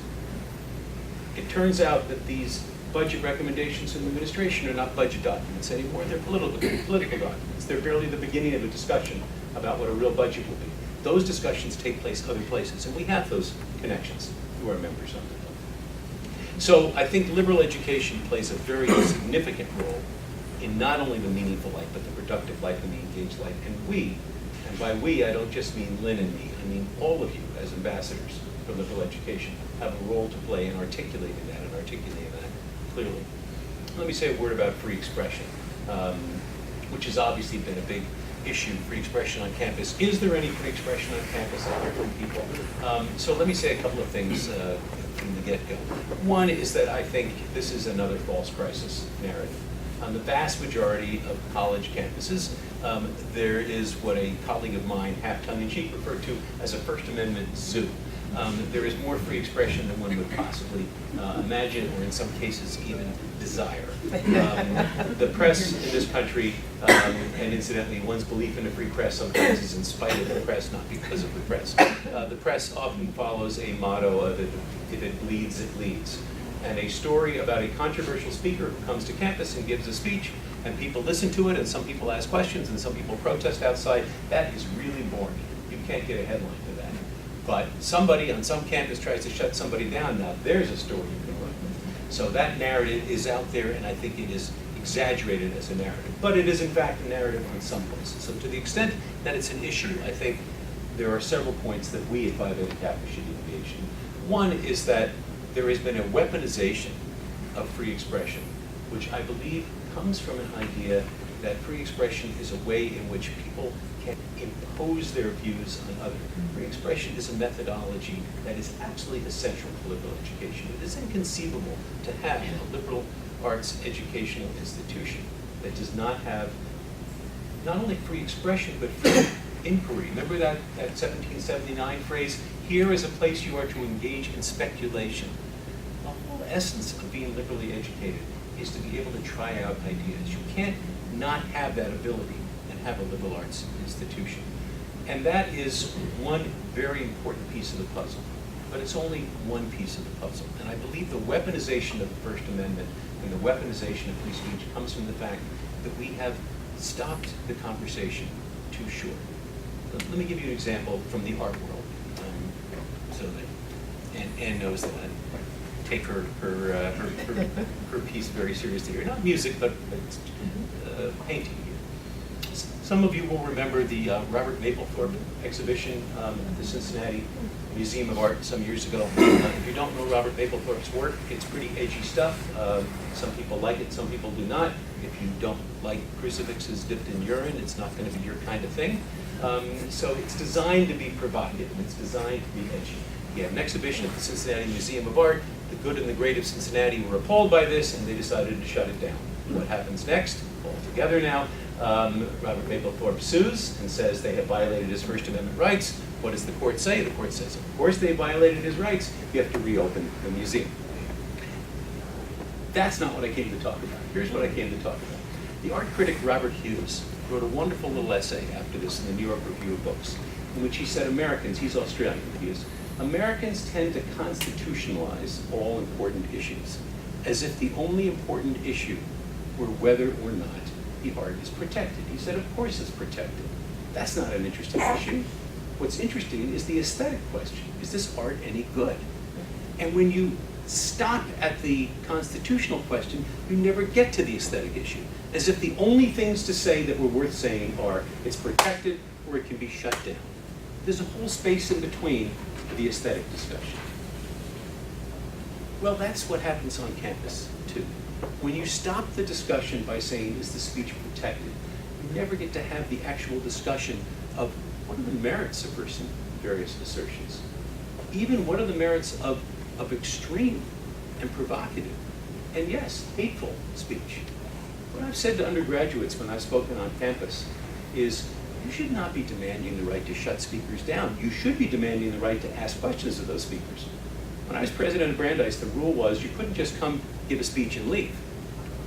It turns out that these budget recommendations from the administration are not budget documents anymore, they're political documents. They're barely the beginning of a discussion about what a real budget will be. Those discussions take place other places, and we have those connections through our members on the So I think liberal education plays a very significant role in not only the meaningful life, but the productive life and the engaged life. And we, and by we I don't just mean Lynn and me, I mean all of you as ambassadors for liberal education have a role to play in articulating that and articulating that clearly. Let me say a word about free expression, which has obviously been a big issue, free expression on campus. Is there any free expression on campus? I hear from people. So let me say a couple of things from the get-go. One is that I think this is another false crisis narrative. On the vast majority of college campuses, there is what a colleague of mine, half tongue-in-cheek, referred to as a First Amendment zoo. There is more free expression than one would possibly imagine, or in some cases even desire. The press in this country, and incidentally, one's belief in a free press sometimes is in spite of the press, not because of the press. The press often follows a motto of if it bleeds, it leads. And a story about a controversial speaker who comes to campus and gives a speech, and people listen to it, and some people ask questions, and some people protest outside, that is really boring. You can't get a headline for that. But somebody on some campus tries to shut somebody down, now there's a story you can run with. So that narrative is out there, and I think it is exaggerated as a narrative. But it is in fact a narrative on some places. So to the extent that it's an issue, I think there are several points that we at Phi Beta Kappa should engage in. One is that there has been a weaponization of free expression, which I believe comes from an idea that free expression is a way in which people can impose their views on others. Free expression is a methodology that is absolutely essential to liberal education. It is inconceivable to have a liberal arts educational institution that does not have not only free expression, but free inquiry. Remember that 1779 phrase, here is a place you are to engage in speculation. The whole essence of being liberally educated is to be able to try out ideas. You can't not have that ability and have a liberal arts institution. And that is one very important piece of the puzzle. But it's only one piece of the puzzle. And I believe the weaponization of the First Amendment and the weaponization of free speech comes from the fact that we have stopped the conversation too short. Let me give you an example from the art world, so that Ann knows that I take her piece very seriously here. Not music, but painting here. Some of you will remember the Robert Mapplethorpe exhibition at the Cincinnati Museum of Art some years ago. If you don't know Robert Mapplethorpe's work, it's pretty edgy stuff. Some people like it, some people do not. If you don't like crucifixes dipped in urine, it's not going to be your kind of thing. So it's designed to be provocative. It's designed to be edgy. He had an exhibition at the Cincinnati Museum of Art. The good and the great of Cincinnati were appalled by this, and they decided to shut it down. What happens next? All together now. Robert Mapplethorpe sues and says they have violated his First Amendment rights. What does the court say? The court says, of course they violated his rights. You have to reopen the museum. That's not what I came to talk about. Here's what I came to talk about. The art critic Robert Hughes wrote a wonderful little essay after this in the New York Review of Books, in which he said Americans, he's Australian, but he is, Americans tend to constitutionalize all important issues, as if the only important issue were whether or not the art is protected. He said, of course it's protected. That's not an interesting issue. What's interesting is the aesthetic question. Is this art any good? And when you stop at the constitutional question, you never get to the aesthetic issue, as if the only things to say that were worth saying are it's protected or it can be shut down. There's a whole space in between for the aesthetic discussion. Well, that's what happens on campus, too. When you stop the discussion by saying, is the speech protected, you never get to have the actual discussion of what are the merits of various assertions. Even what are the merits of extreme and provocative, and yes, hateful speech. What I've said to undergraduates when I've spoken on campus is, you should not be demanding the right to shut speakers down. You should be demanding the right to ask questions of those speakers. When I was president of Brandeis, the rule was you couldn't just come give a speech and leave.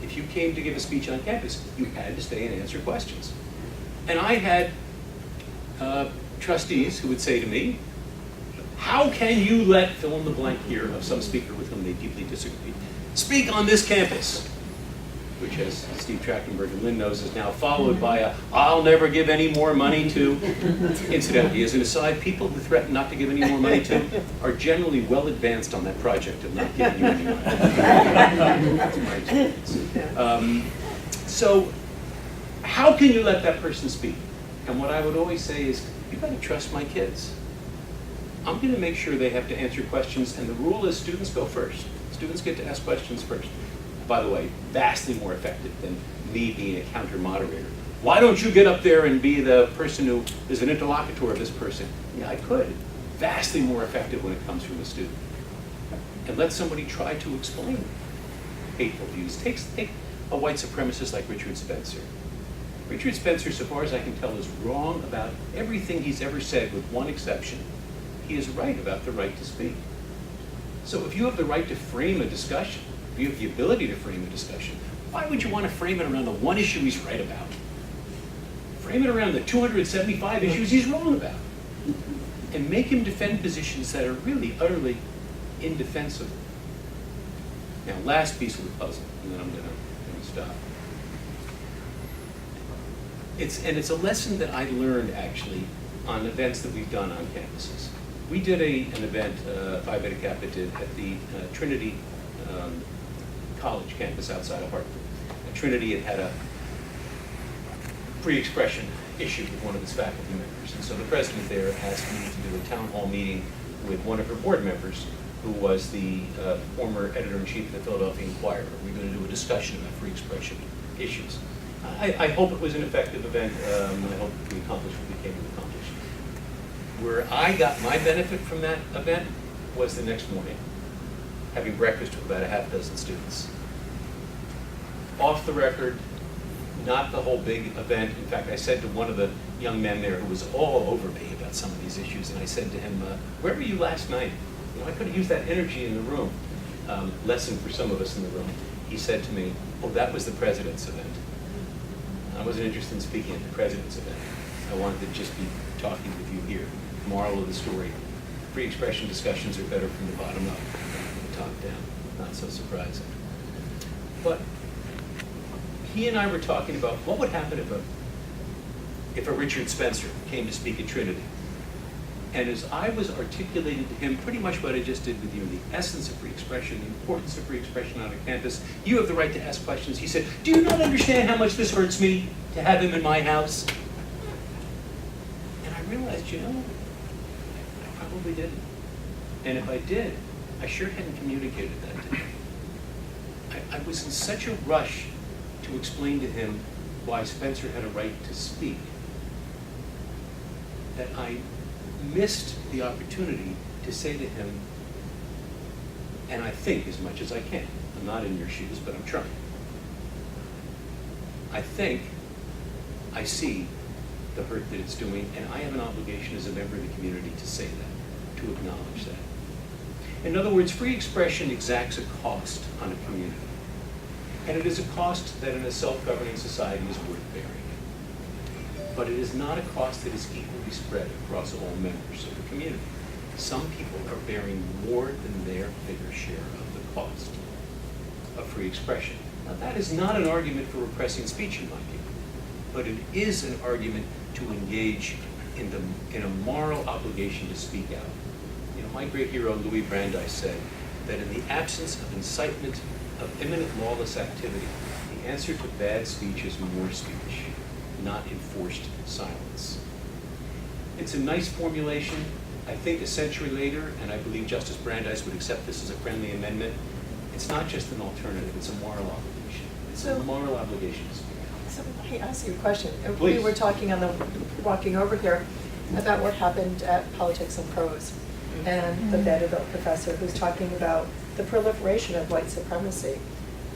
If you came to give a speech on campus, you had to stay and answer questions. And I had trustees who would say to me, how can you let fill in the blank here of some speaker with whom they deeply disagree speak on this campus? Which, as Steve Trachtenberg and Lynn knows, is now followed by a, I'll never give any more money to. Incidentally, as an aside, people who threaten not to give any more money to are generally well advanced on that project of not giving you any money. That's my experience. So, how can you let that person speak? And what I would always say is, you gotta trust my kids. I'm gonna make sure they have to answer questions, and the rule is students go first. Students get to ask questions first. By the way, vastly more effective than me being a counter moderator. Why don't you get up there and be the person who is an interlocutor of this person? Yeah, I could. Vastly more effective when it comes from a student. And let somebody try to explain hateful views. Take a white supremacist like Richard Spencer. Richard Spencer, so far as I can tell, is wrong about everything he's ever said with one exception. he is right about the right to speak. So if you have the right to frame a discussion, if you have the ability to frame a discussion, why would you want to frame it around the one issue he's right about? Frame it around the 275 issues he's wrong about. And make him defend positions that are really utterly indefensible. Now, last piece of the puzzle, and then I'm going to stop. It's a lesson that I learned, actually, on events that we've done on campuses. We did an event, Phi Beta Kappa did, at the Trinity College campus outside of Hartford. At Trinity, it had a free expression issue with one of its faculty members. And so the president there asked me to do a town hall meeting with one of her board members, who was the former editor-in-chief of the Philadelphia Inquirer. We're going to do a discussion about free expression issues. I hope it was an effective event, and I hope we accomplished what we came to accomplish. Where I got my benefit from that event was the next morning, having breakfast with about a half dozen students. Off the record, not the whole big event. In fact, I said to one of the young men there who was all over me about some of these issues, and I said to him, where were you last night? You know, I could have used that energy in the room. Lesson for some of us in the room. He said to me, oh, that was the president's event. I wasn't interested in speaking at the president's event. I wanted to just be talking with you here. Moral of the story, free expression discussions are better from the bottom up than from the top down. Not so surprising. But he and I were talking about what would happen if a Richard Spencer came to speak at Trinity. And as I was articulating to him pretty much what I just did with you, the essence of free expression, the importance of free expression on a campus, you have the right to ask questions. He said, do you not understand how much this hurts me to have him in my house? And I realized, you know, I probably didn't. And if I did, I sure hadn't communicated that to him. I was in such a rush to explain to him why Spencer had a right to speak that I missed the opportunity to say to him, and I think as much as I can, I'm not in your shoes, but I'm trying. I think I see the hurt that it's doing, and I have an obligation as a member of the community to say that, to acknowledge that. In other words, free expression exacts a cost on a community. And it is a cost that in a self-governing society is worth bearing. But it is not a cost that is equally spread across all members of the community. Some people are bearing more than their fair share of the cost of free expression. Now, that is not an argument for repressing speech, in my view, but it is an argument to engage in a moral obligation to speak out. You know, my great hero, Louis Brandeis, said that in the absence of incitement of imminent lawless activity, the answer to bad speech is more speech, not enforced silence. It's a nice formulation. I think a century later, and I believe Justice Brandeis would accept this as a friendly amendment, it's not just an alternative, it's a moral obligation. It's a moral obligation to speak out. So let me ask you a question. Please. We were talking on the walking over here about what happened at Politics and Prose, and the Vanderbilt professor who's talking about the proliferation of white supremacy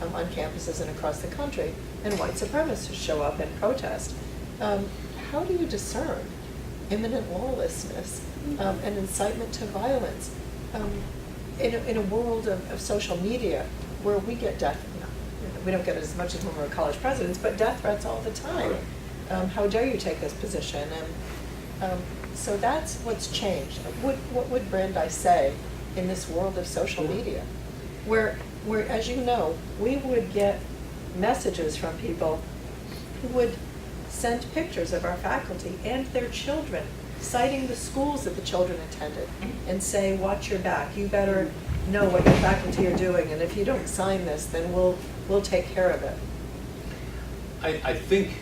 on campuses and across the country, and white supremacists show up and protest. How do you discern imminent lawlessness and incitement to violence in a world of social media where we get death? We don't get it as much as when we're college presidents, but death threats all the time. How dare you take this position? And so that's what's changed. What would Brandeis say in this world of social media, where, as you know, we would get messages from people who would send pictures of our faculty and their children, citing the schools that the children attended, and say, watch your back, you better know what your faculty are doing, and if you don't sign this, then we'll take care of it. I think,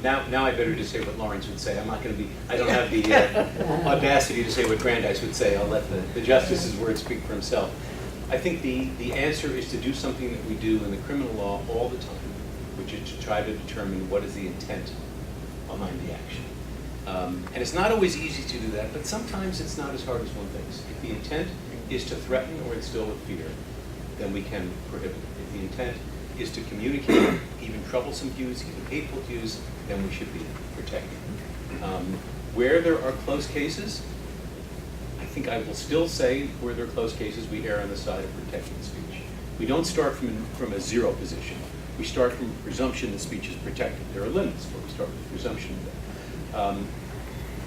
now I better just say what Lawrence would say. I'm not going to be, I don't have the audacity to say what Brandeis would say. I'll let the justice's word speak for himself. I think the answer is to do something that we do in the criminal law all the time, which is to try to determine what is the intent behind the action. And it's not always easy to do that, but sometimes it's not as hard as one thinks. If the intent is to threaten or instill with fear, then we can prohibit it. If the intent is to communicate even troublesome views, even hateful views, then we should be protecting. Where there are close cases, think I will still say, where there are close cases, we err on the side of protecting speech. We don't start from a zero position. We start from a presumption that speech is protected. There are limits, but we start with the presumption of that.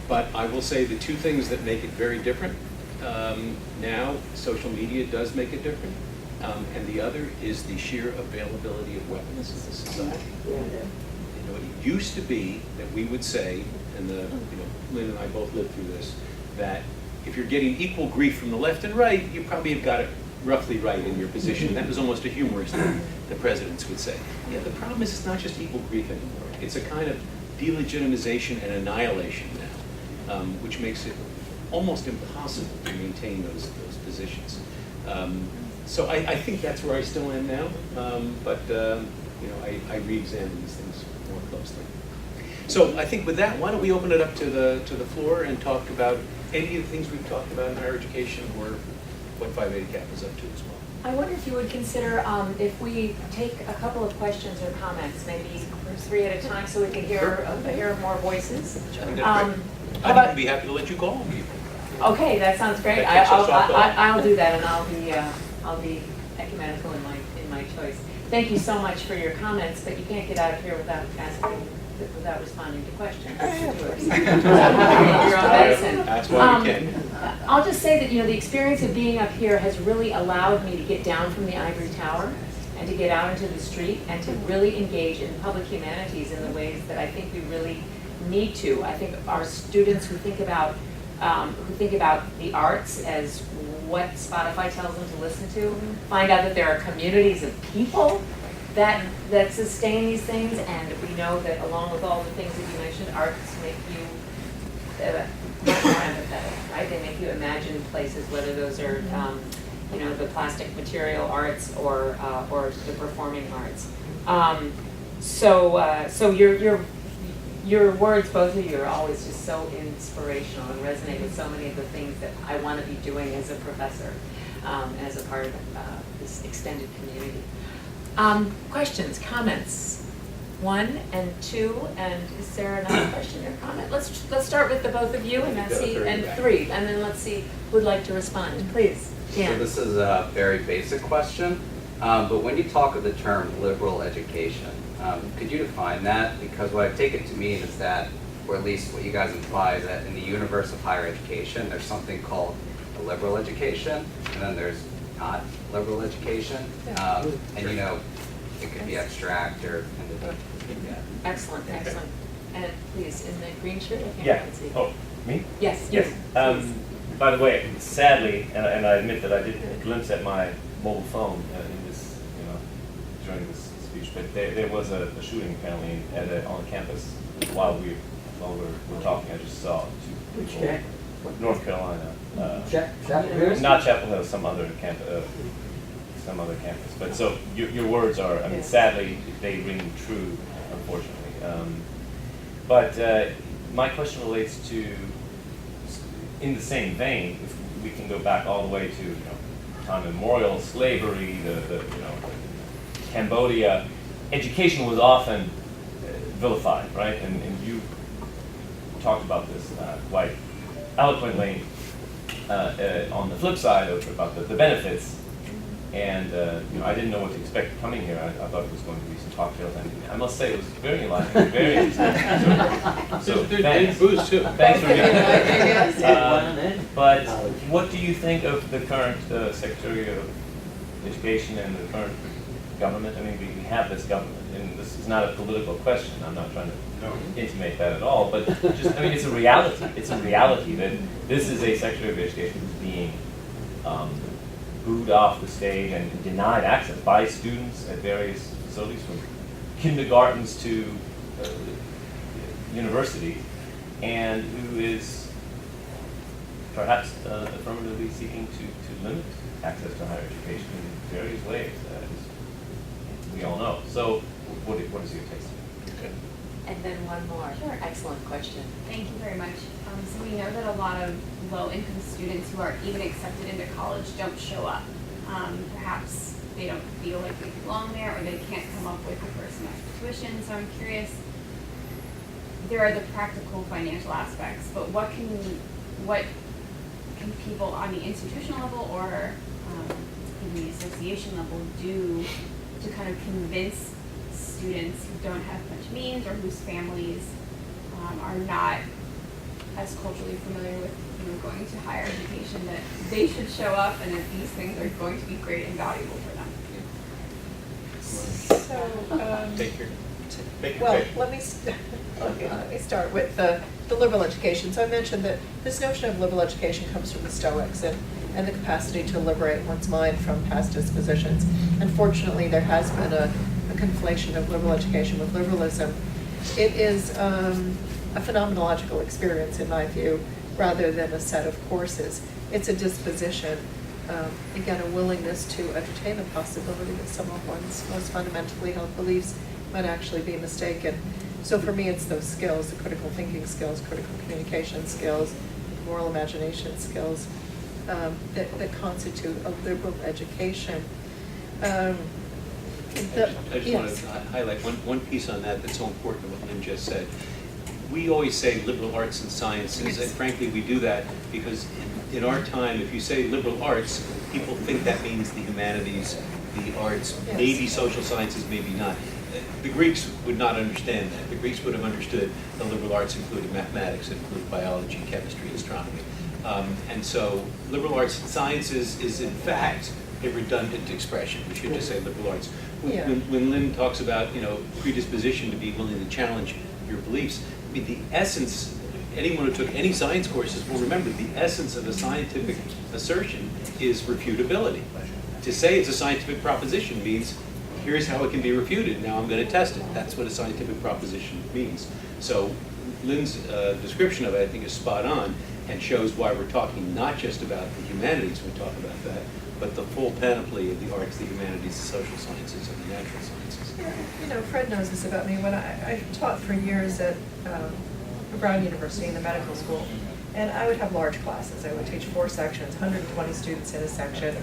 But I will say the two things that make it very different, now social media does make it different, and the other is the sheer availability of weapons in the society. You know, it used to be that we would say, and Lynn and I both lived through this, that if you're getting equal grief from the left and right, you probably have got it roughly right in your position. That was almost a humorous thing the presidents would say. Yeah, the problem is it's not just equal grief anymore. It's a kind of delegitimization and annihilation now, which makes it almost impossible to maintain those positions. So I think that's where I still am now, but I re-examine these things more closely. So I think with that, why don't we open it up to the floor and talk about any of the things we've talked about in higher education, or what Phi Beta Kappa is up to as well. I wonder if you would consider if we take a couple of questions or comments, maybe 3 at a time, so we can hear more voices. I'd be happy to let you call on people. Okay, that sounds great. That kicks us off well. I'll do that, and I'll be ecumenical in my choice. Thank you so much for your comments, but you can't get out of here without responding to questions. That's why we can. I'll just say that the experience of being up here has really allowed me to get down from the ivory tower and to get out into the street and to really engage in public humanities in the ways that I think we really need to. I think our students who think about the arts as what Spotify tells them to listen to, find out that there are communities of people that sustain these things, and we know that along with all the things that you mentioned, arts make you much more empathetic, right? They make you imagine places, whether those are the plastic material arts or the performing arts. So your words, both of you, are always just so inspirational and resonate with so many of the things that I want to be doing as a professor, as a part of this extended community. Questions, comments? 1 and 2, and is there another question or comment? Let's start with the both of you, and then and 3, and then let's see who'd like to respond. Please, Dan. So this is a very basic question, but when you talk of the term liberal education, could you define that? Because what I take it to mean is that, or at least what you guys imply, is that in the universe of higher education, there's something called a liberal education, and then there's not liberal education. And it could be abstract or Excellent. And please, in the green shirt, I Yeah. can't see. Oh, me? Yes. Yes. you. By the way, sadly, and I admit that I did glimpse at my mobile phone in this, during this speech, but there was a shooting apparently on campus while we were talking. I just saw 2 people. North Carolina. Not Chapel Hill, some other campus. But so your words are, I mean, sadly, they ring true, unfortunately. But my question relates to, in the same vein, if we can go back all the way to time immemorial, slavery, the Cambodia, education was often vilified, right? And you talked about this quite eloquently on the flip side about the benefits. And I didn't know what to expect coming here. I thought it was going to be some cocktails, and I must say it was very enlightening, very interesting. So thanks. Booze too. Thanks for giving that. But what do you think of the current Secretary of Education and the current government? I mean, we have this government, and this is not a political question. I'm not trying to intimate that at all, but just, I mean, it's a reality. It's a reality that this is a Secretary of Education who's being booed off the stage and denied access by students at various facilities, from kindergartens to universities, and who is perhaps affirmatively seeking to limit access to higher education in various ways, as we all know. So what is your taste? Okay. And then one more. Sure. Excellent question. Thank you very much. So we know that a lot of low-income students who are even accepted into college don't show up. Perhaps they don't feel like they belong there, or they can't come up with the first semester tuition. So I'm curious, there are the practical financial aspects, but what can people on the institutional level or in the association level do to kind of convince students who don't have much means or whose families are not as culturally familiar with going to higher education that they should show up and that these things are going to be great and valuable for them? So, Take your well, pick. let me start with the liberal education. So I mentioned that this notion of liberal education comes from the Stoics and the capacity to liberate one's mind from past dispositions. Unfortunately, there has been a conflation of liberal education with liberalism. It is a phenomenological experience, in my view, rather than a set of courses. It's a disposition, again, a willingness to entertain the possibility that some of one's most fundamentally held beliefs might actually be mistaken. So for me, it's those skills, the critical thinking skills, critical communication skills, moral imagination skills, that constitute a liberal education. I just want Yes. to highlight one piece on that that's so important to what Lynn just said. We always say liberal arts and sciences, and frankly, we do that because in our time, if you say liberal arts, people think that means the humanities, the arts, Yes. maybe social sciences, maybe not. The Greeks would not understand that. The Greeks would have understood the liberal arts included mathematics, included biology, chemistry, astronomy. And so liberal arts and sciences is in fact a redundant expression. We should just say liberal arts. Yeah. When Lynn talks about, predisposition to be willing to challenge your beliefs, I mean, the essence, anyone who took any science courses will remember the essence of a scientific assertion is refutability. To say it's a scientific proposition means here's how it can be refuted, now I'm going to test it. That's what a scientific proposition means. So Lynn's description of it, I think, is spot on and shows why we're talking not just about the humanities, we talk about that, but the full panoply of the arts, the humanities, the social sciences, and the natural sciences. Yeah, Fred knows this about me. When I taught for years at Brown University in the medical school, and I would have large classes. I would teach 4 sections, 120 students in a section,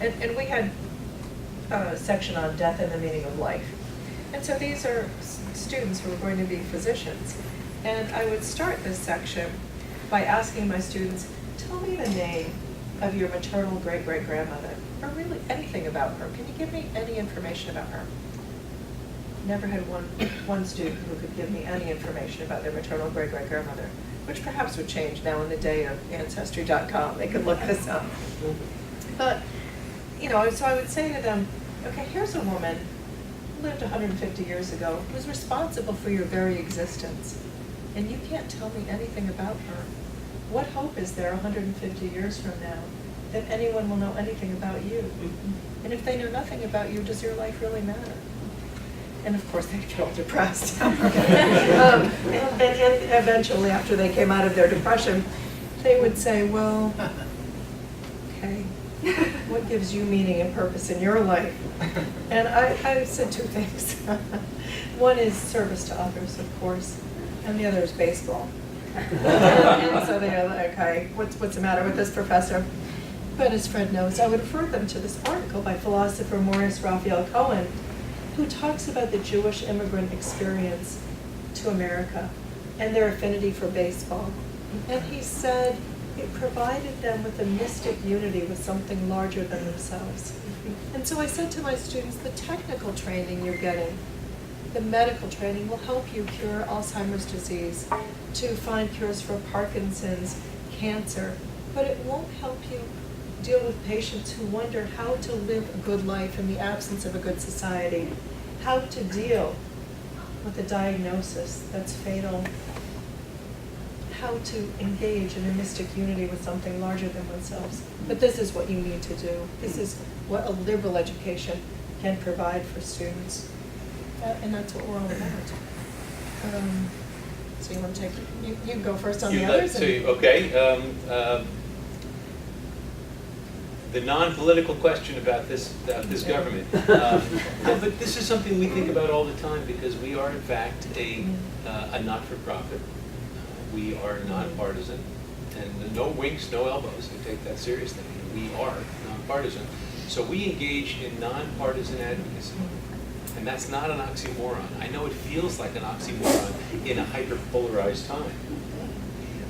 and we had a section on death and the meaning of life. And so these are students who are going to be physicians. And I would start this section by asking my students, tell me the name of your maternal great-great-grandmother, or really anything about her. Can you give me any information about her? Never had one student who could give me any information about their maternal great-great-grandmother, which perhaps would change now in the day of Ancestry.com. They could look this up. But, so I would say to them, okay, here's a woman who lived 150 years ago, who's responsible for your very existence, and you can't tell me anything about her. What hope is there 150 years from now that anyone will know anything about you? And if they know nothing about you, does your life really matter? And of course, they felt depressed. And eventually, after they came out of their depression, they would say, well, okay, what gives you meaning and purpose in your life? And I said 2 things. One is service to others, of course, and the other is baseball. And so they're like, okay, what's the matter with this professor? But as Fred knows, I would refer them to this article by philosopher Maurice Raphael Cohen, who talks about the Jewish immigrant experience to America and their affinity for baseball. And he said it provided them with a mystic unity with something larger than themselves. And so I said to my students, the technical training you're getting, the medical training will help you cure Alzheimer's disease, to find cures for Parkinson's, cancer, but it won't help you deal with patients who wonder how to live a good life in the absence of a good society, how to deal with a diagnosis that's fatal, how to engage in a mystic unity with something larger than oneself. But this is what you need to do. This is what a liberal education can provide for students. And that's what we're all about. So you want to take, you can go first on the others? The non-political question about this government. But this is something we think about all the time because we are in fact a not-for-profit. We are nonpartisan, and no winks, no elbows. We take that seriously. We are nonpartisan. So we engage in nonpartisan advocacy. And that's not an oxymoron. I know it feels like an oxymoron in a hyper-polarized time.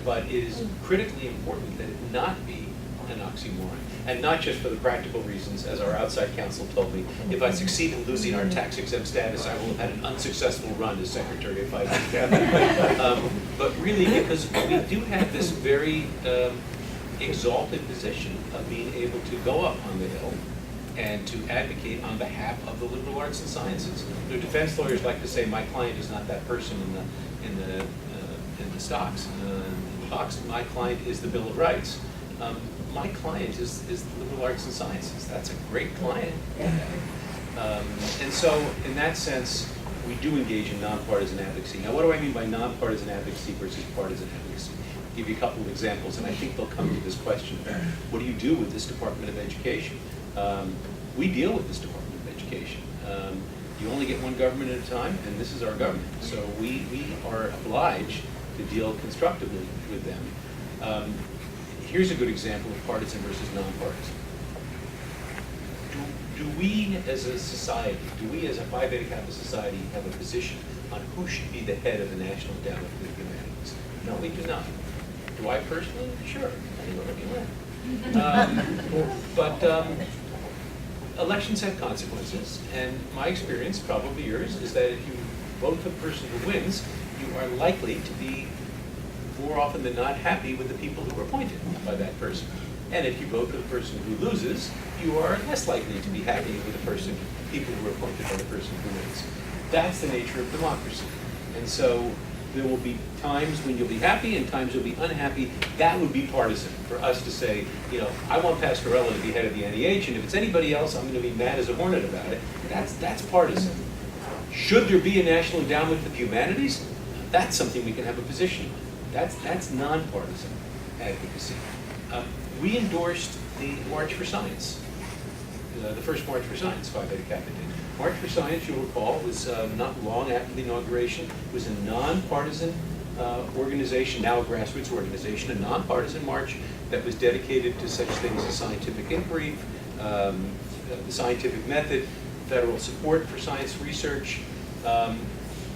But it is critically important that it not be an oxymoron. And not just for the practical reasons, as our outside counsel told me, if I succeed in losing our tax exempt status, I will have had an unsuccessful run as Secretary of Phi Beta Kappa. But really, because we do have this very exalted position of being able to go up on the Hill and to advocate on behalf of the liberal arts and sciences. You know, defense lawyers like to say, my client is not that person in the stocks, in the box. My client is the Bill of Rights. My client is the liberal arts and sciences. That's a great client. And so, in that sense, we do engage in nonpartisan advocacy. Now, what do I mean by nonpartisan advocacy versus partisan advocacy? I'll give you a couple of examples, and I think they'll come to this question. What do you do with this Department of Education? We deal with this Department of Education. You only get one government at a time, and this is our government. So we are obliged to deal constructively with them. Here's a good example of partisan versus nonpartisan. Do we as a society, do we as a Phi Beta Kappa Society have a position on who should be the head of the National Endowment for the Humanities? No, we do not. Do I personally? Sure. But elections have consequences, and my experience, probably yours, is that if you vote for the person who wins, you are likely to be more often than not happy with the people who are appointed by that person. And if you vote for the person who loses, you are less likely to be happy with the people who are appointed by the person who wins. That's the nature of democracy. And so there will be times when you'll be happy and times you'll be unhappy. That would be partisan for us to say, you know, I want Pasquerella to be head of the NEH, and if it's anybody else, I'm going to be mad as a hornet about it. That's partisan. Should there be a National Endowment for the Humanities? That's something we can have a position on. That's nonpartisan advocacy. We endorsed the March for Science, the first March for Science Phi Beta Kappa did. March for Science, you'll recall, was not long after the inauguration. It was a nonpartisan organization, now a grassroots organization, a nonpartisan march that was dedicated to such things as scientific inquiry, the scientific method, federal support for science research.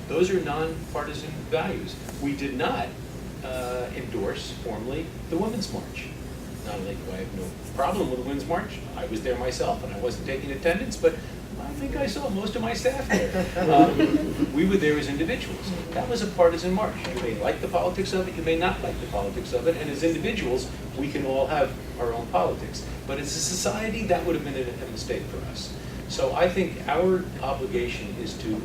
Those are nonpartisan values. We did not endorse formally the Women's March. Not only do I have no problem with the Women's March, I was there myself and I wasn't taking attendance, but I think I saw most of my staff there. We were there as individuals. That was a partisan march. You may like the politics of it, you may not like the politics of it, and as individuals, we can all have our own politics. But as a society, that would have been a mistake for us. So I think our obligation is to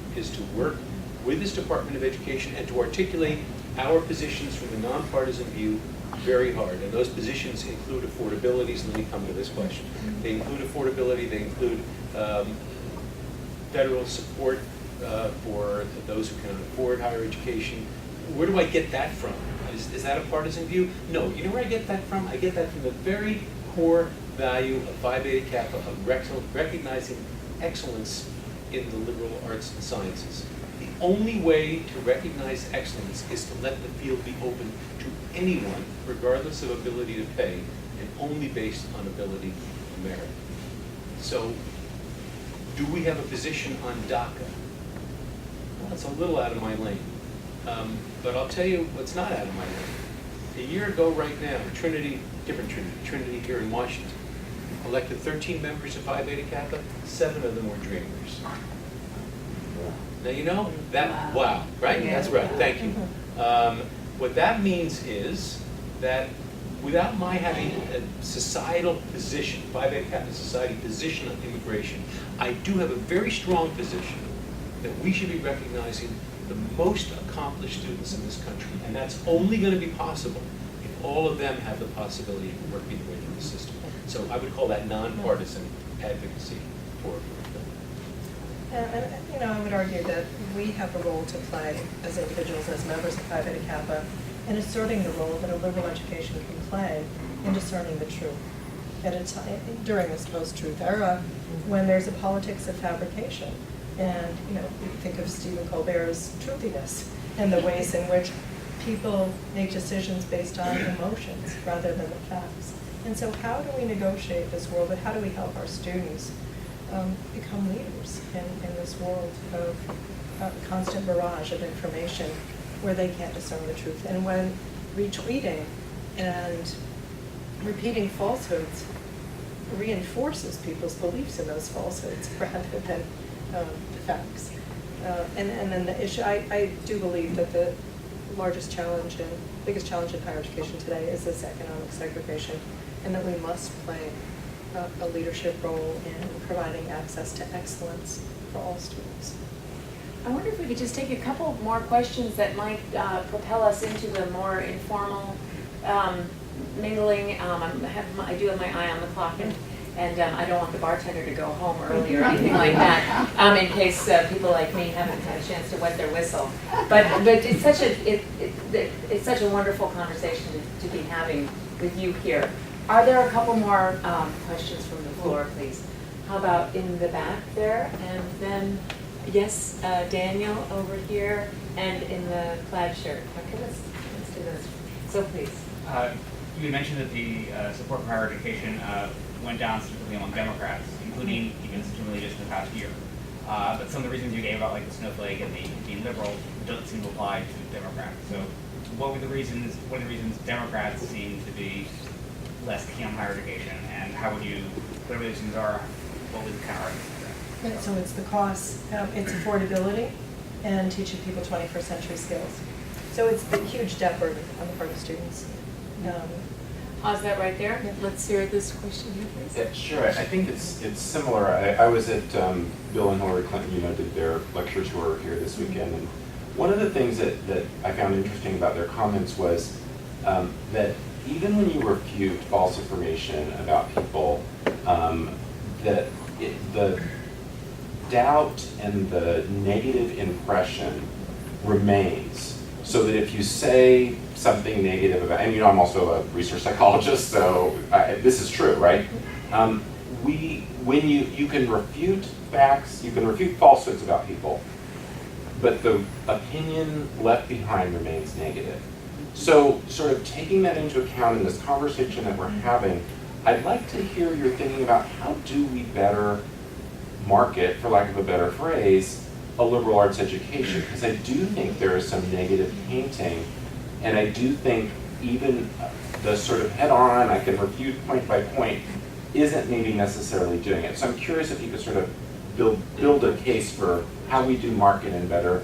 work with this Department of Education and to articulate our positions from a nonpartisan view very hard. And those positions include affordability, so let me come to this question. They include affordability, they include federal support for those who cannot afford higher education. Where do I get that from? Is that a partisan view? No. You know where I get that from? I get that from the very core value of Phi Beta Kappa of recognizing excellence in the liberal arts and sciences. The only way to recognize excellence is to let the field be open to anyone, regardless of ability to pay, and only based on ability and merit. So, do we have a position on DACA? Well, it's a little out of my lane. But I'll tell you what's not out of my lane. A year ago right now, Trinity here in Washington, elected 13 members of Phi Beta Kappa, 7 of them were dreamers. Now you know, that, wow, right? That's right, thank you. What that means is that without my having a societal position, Phi Beta Kappa Society position on immigration, I do have a very strong position that we should be recognizing the most accomplished students in this country, and that's only going to be possible if all of them have the possibility of working their way through the system. So I would call that nonpartisan advocacy for And you know, I would argue that we have a role to play as individuals, as members of Phi Beta Kappa, in asserting the role that a liberal education can play in discerning the truth. At a time during this post-truth era, when there's a politics of fabrication, and you know, you think of Stephen Colbert's truthiness and the ways in which people make decisions based on emotions rather than the facts. And so, how do we negotiate this world? But how do we help our students become leaders in this world of constant barrage of information where they can't discern the truth? And when retweeting and repeating falsehoods reinforces people's beliefs in those falsehoods rather than the facts. And then the issue, I do believe that the largest challenge and biggest challenge in higher education today is this economic segregation, and that we must play a leadership role in providing access to excellence for all students. I wonder if we could just take a couple more questions that might propel us into a more informal mingling. I do have my eye on the clock, and I don't want the bartender to go home early or anything like that, in case people like me haven't had a chance to wet their whistle. But it's such a wonderful conversation to be having with you here. Are there a couple more questions from the floor, please? How about in the back there, and then yes, Daniel over here, and in the plaid shirt. Okay, let's do this. So please. You had mentioned that the support for higher education went down significantly among Democrats, including even stimuli just in the past year. But some of the reasons you gave about like the snowflake and the being liberal don't seem to apply to Democrats. So what are the reasons Democrats seem to be less keen on higher education, and how would you, whatever the reasons are, what would the counter-argument be? So it's the cost, it's affordability, and teaching people 21st century skills. So it's the huge debt burden on the part of students. Pause that right there. Yeah. Let's hear this question here, please. Yeah, sure. I think it's similar. I was at Bill and Hillary Clinton, did their lecture tour here this weekend, and one of the things that I found interesting about their comments was that even when you refute false information about people, that the doubt and the negative impression remains. So that if you say something negative about, and I'm also a research psychologist, so this is true, right? When you can refute facts, you can refute falsehoods about people, but the opinion left behind remains negative. So sort of taking that into account in this conversation that we're having, I'd like to hear your thinking about how do we better market, for lack of a better phrase, a liberal arts education, because I do think there is some negative painting, and I do think even the sort of head-on, I can refute point by point, isn't maybe necessarily doing it. So I'm curious if you could sort of build a case for how we do market and better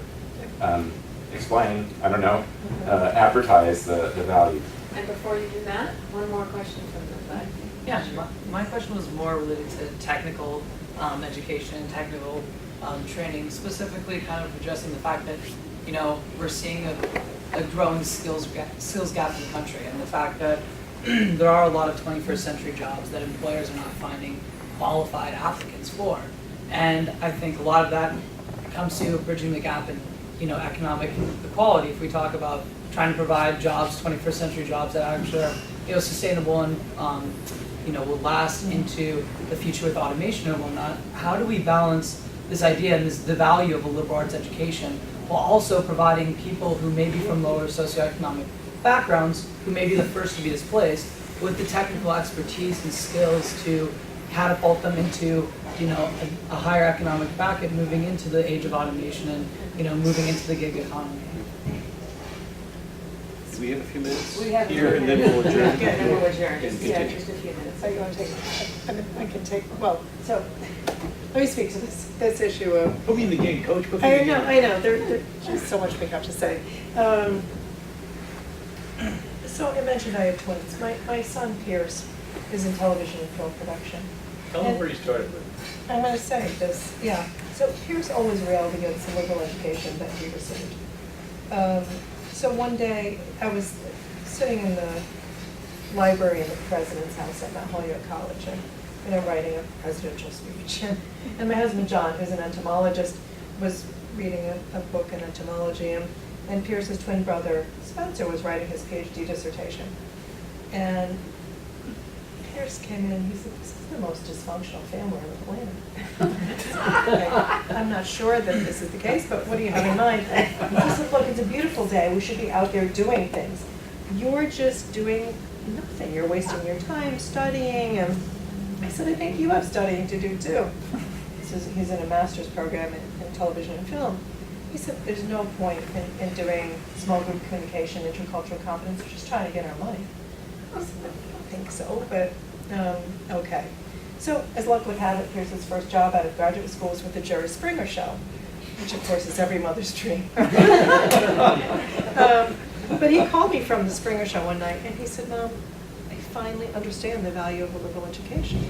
explain, I don't know, advertise the value. And before you do that, one more question from the back. Yeah, my question was more related to technical education, technical training, specifically kind of addressing the fact that, we're seeing a growing skills gap in the country, and the fact that there are a lot of 21st century jobs that employers are not finding qualified applicants for. And I think a lot of that comes to bridging the gap in, economic equality. If we talk about trying to provide jobs, 21st century jobs that actually are, sustainable and, will last into the future with automation and whatnot, how do we balance this idea and the value of a liberal arts education while also providing people who may be from lower socioeconomic backgrounds, who may be the first to be displaced, with the technical expertise and skills to catapult them into, a higher economic bracket, moving into the age of automation and, moving into the gig economy. Do we have a few minutes We have here, and then we'll adjourn? Good, and then we'll adjourn. And Yeah, continue. just a few minutes. So you want to take, I can take, well, so, let me speak to this issue of, Put me in the game, coach. Put me in the game. I know, there's just so much we have to say. So I mentioned I have twins. My son Pierce is in television and film production. Tell them where you started with. I'm going to say this, yeah. So Pierce always railed against the liberal education that he received. So one day I was sitting in the library in the president's house at Mount Holyoke College, and I'm writing a presidential speech. And my husband John, who's an entomologist, was reading a book in entomology, and Pierce's twin brother Spencer was writing his PhD dissertation. And Pierce came in and he said, "This is the most dysfunctional family on the planet." I'm not sure that this is the case, but what do you have in mind? He said, "Look, it's a beautiful day. We should be out there doing things. You're just doing nothing. You're wasting your time studying." And I said, "I think you have studying to do too." He's in a master's program in television and film. He said, "There's no point in doing small group communication, intercultural competence. We're just trying to get our money." I said, I don't think so, but, okay. So, as luck would have it, here's his first job out of graduate school was with the Jerry Springer Show, which of course is every mother's dream. But he called me from the Springer Show one night, and he said, Mom, I finally understand the value of a liberal education.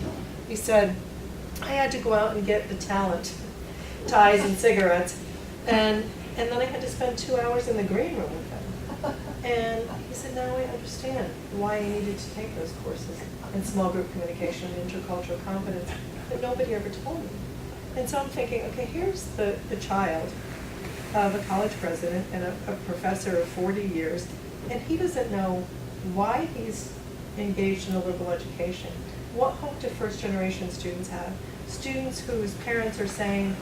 He said, I had to go out and get the talent, ties and cigarettes, and then I had to spend 2 hours in the green room with him. And he said, now I understand why I needed to take those courses in small group communication and intercultural competence that nobody ever told me. And so I'm thinking, okay, here's the child of a college president and a professor of 40 years, and he doesn't know why he's engaged in a liberal education. What hope do first generation students have? Students whose parents are saying,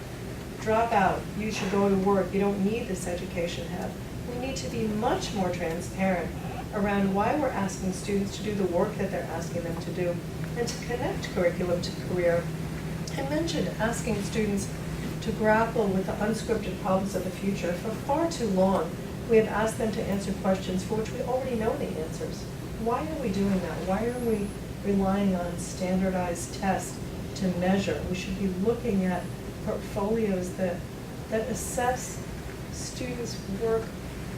drop out, you should go to work, you don't need this education have. We need to be much more transparent around why we're asking students to do the work that they're asking them to do, and to connect curriculum to career. I mentioned asking students to grapple with the unscripted problems of the future. For far too long, we have asked them to answer questions for which we already know the answers. Why are we doing that? Why are we relying on standardized tests to measure? We should be looking at portfolios that assess students' work,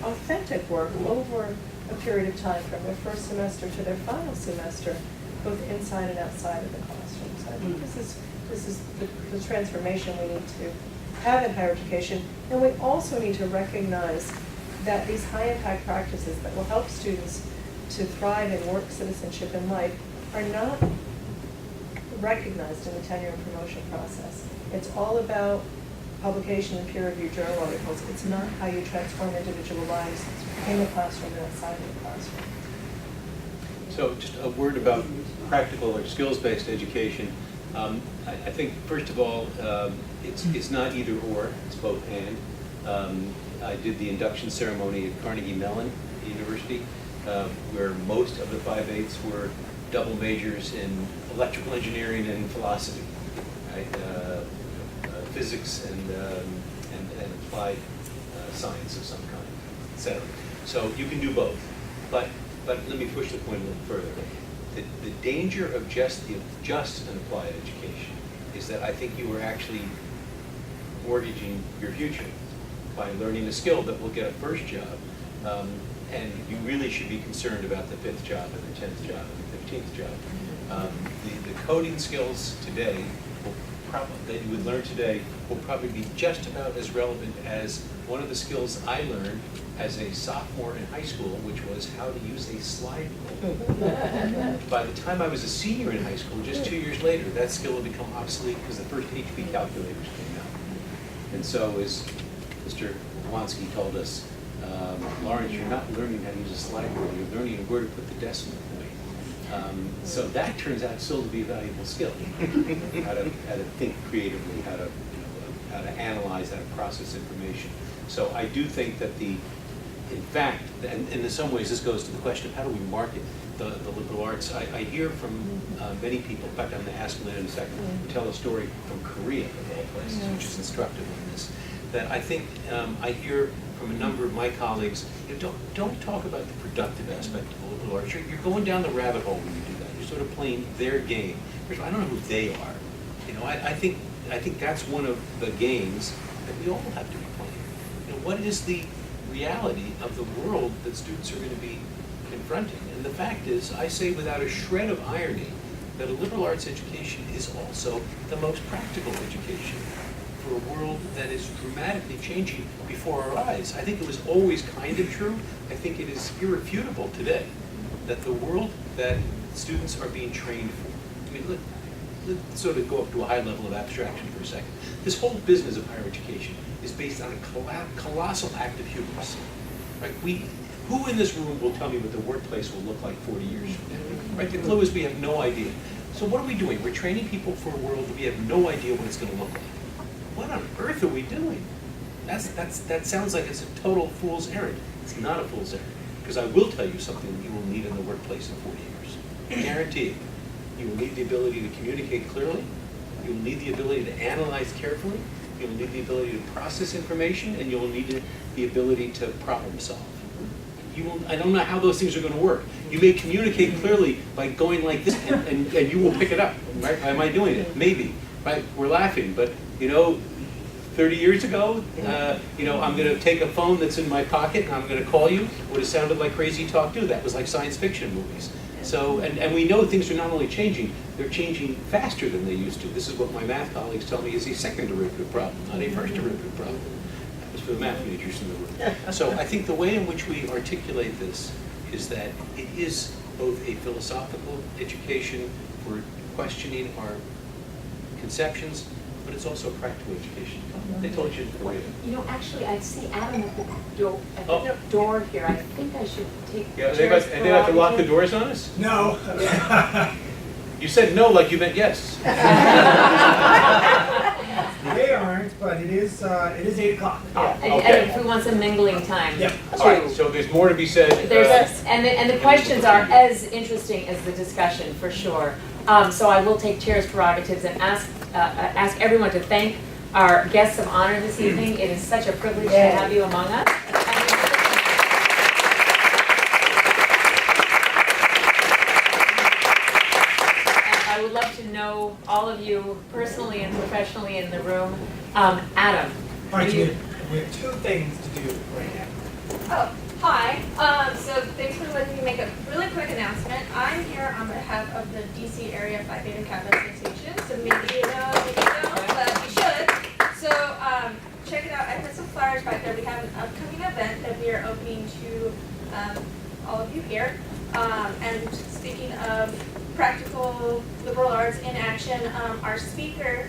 authentic work, over a period of time from their first semester to their final semester, both inside and outside of the classroom. So I think this is the transformation we need to have in higher education. And we also need to recognize that these high-impact practices that will help students to thrive in work, citizenship, and life are not recognized in the tenure and promotion process. It's all about publication and peer-reviewed journal articles. It's not how you transform individual lives in the classroom and outside of the classroom. So just a word about practical or skills-based education. I think, first of all, it's not either or, it's both and. I did the induction ceremony at Carnegie Mellon University, where most of the 5/8s were double majors in electrical engineering and philosophy, right? Physics and applied science of some kind, etc. So you can do both. But let me push the point a little further. The danger of just an applied education is that I think you are actually mortgaging your future by learning a skill that will get a first job. And you really should be concerned about the 5th job and the 10th job and the 15th job. The coding skills today that you would learn today will probably be just about as relevant as one of the skills I learned as a sophomore in high school, which was how to use a slide rule. By the time I was a senior in high school, just 2 years later, that skill had become obsolete because the first HP calculators came out. And so, as Mr. Blonsky told us, Lawrence, you're not learning how to use a slide rule, you're learning where to put the decimal point. So that turns out still to be a valuable skill. how to think creatively, how to analyze, how to process information. So I do think that in fact, and in some ways this goes to the question of how do we market the liberal arts. I hear from many people, in fact I'm going to ask Lynn in a second, to tell a story from Korea of all places, which is instructive on this, that I think I hear from a number of my colleagues, don't talk about the productive aspect of the liberal arts. You're going down the rabbit hole when you do that. You're sort of playing their game. First of all, I don't know who they are. I think that's one of the games that we all have to be playing. What is the reality of the world that students are going to be confronting? And the fact is, I say without a shred of irony, that a liberal arts education is also the most practical education for a world that is dramatically changing before our eyes. I think it was always kind of true. I think it is irrefutable today that the world that students are being trained for. I mean, let's sort of go up to a high level of abstraction for a second. This whole business of higher education is based on a colossal act of hubris. Right? Who in this room will tell me what the workplace will look like 40 years from now? Right? The clue is we have no idea. So what are we doing? We're training people for a world that we have no idea what it's going to look like. What on earth are we doing? That sounds like it's a total fool's errand. It's not a fool's errand. Because I will tell you something that you will need in the workplace in 40 years. I guarantee you. You will need the ability to communicate clearly. You will need the ability to analyze carefully. You will need the ability to process information, and you will need the ability to problem solve. I don't know how those things are going to work. You may communicate clearly by going like this, and you will pick it up. Right? Am I doing it? Maybe. Right? We're laughing, but 30 years ago, I'm going to take a phone that's in my pocket and I'm going to call you. Would have sounded like crazy talk too. That was like science fiction movies. So, and we know things are not only changing, they're changing faster than they used to. This is what my math colleagues tell me is a second derivative problem, not a first derivative problem. That was for the math majors in the room. So I think the way in which we articulate this is that it is both a philosophical education for questioning our conceptions, but it's also a practical education. They told you to wait. Actually, I see Adam at the door, Oh. door here. I think I should take Yeah, Chair's they have to lock the prerogative. doors on us? No. You said no like you meant yes. They aren't, but it is 8 o'clock. And if we want some mingling time. Yep. All right, so there's more to be said. And the questions are as interesting as the discussion, for sure. So I will take Chair's prerogatives and ask everyone to thank our guests of honor this evening. It is such a privilege to have you among us. And I would love to know all of you personally and professionally in the room. Adam. All right, will so you- we have 2 things to do right now. Oh, hi. So thanks for letting me make a really quick announcement. I'm here on behalf of the DC Area Phi Beta Kappa Association. So maybe you know, maybe you don't, but you should. So check it out. I put some flyers back there. We have an upcoming event that we are opening to all of you here. And speaking of practical liberal arts in action, our speaker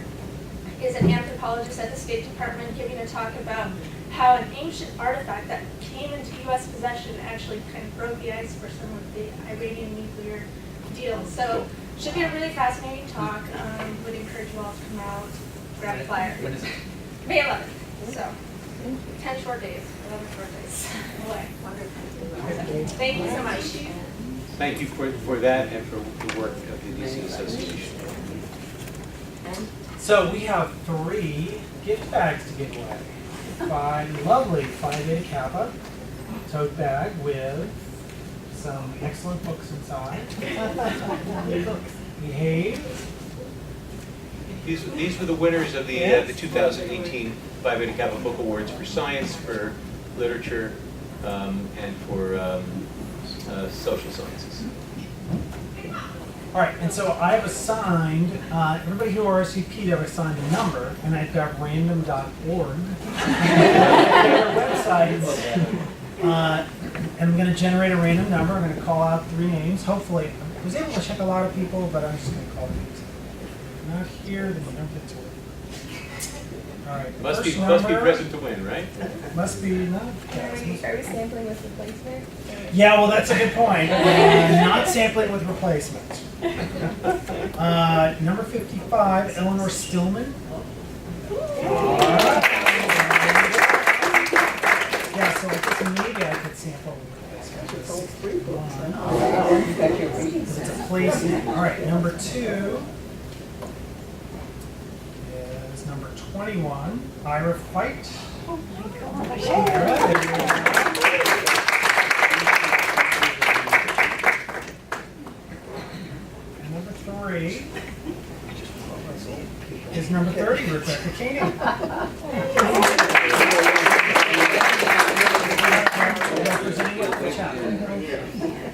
is an anthropologist at the State Department giving a talk about how an ancient artifact that came into U.S. possession actually kind of broke the ice for some of the Iranian nuclear deals. So should be a really fascinating talk. Would encourage you all to come out, grab a flyer. When is it? May 11th. So 10 short days, 11 short days away. So, thank you so much. Thank you for that and for the work of the DC Association. So we have 3 gift bags to give away. Lovely Phi Beta Kappa tote bag with some excellent books inside. Behave. These were the winners of the 2018 Phi Beta Kappa Book Awards for science, for literature, and for social sciences. All right, and so I have assigned, everybody who RSVP'd, I've assigned a number, and I've got random.org. Their websites. And I'm going to generate a random number. I'm going to call out 3 names. Hopefully, I was able to check a lot of people, but I'm just going to call names. If you're not here, then you don't get to it. All right. Must be first number present to win, right? Must be not. Are we sampling with replacement? Yeah, well, that's a good point. Not sampling with replacement. Number 55, Eleanor Stillman. Yeah, so maybe I could sample with replacement. It's a placement. All right, number 2 is number 21, Ira Fight. Oh my gosh. And number 3 is number 30, Rebecca Keeney.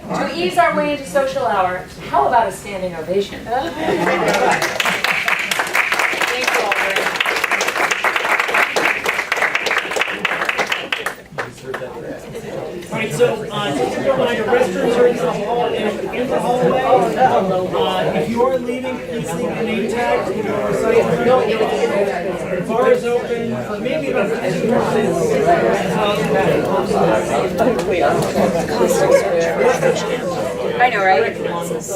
To ease our way into social hour, how about a standing ovation? Thank you all very much. All right, so just a reminder, restrooms are in the hallway. If you are leaving, please leave your name tag. The bar is open for maybe about 15 I know, right? minutes.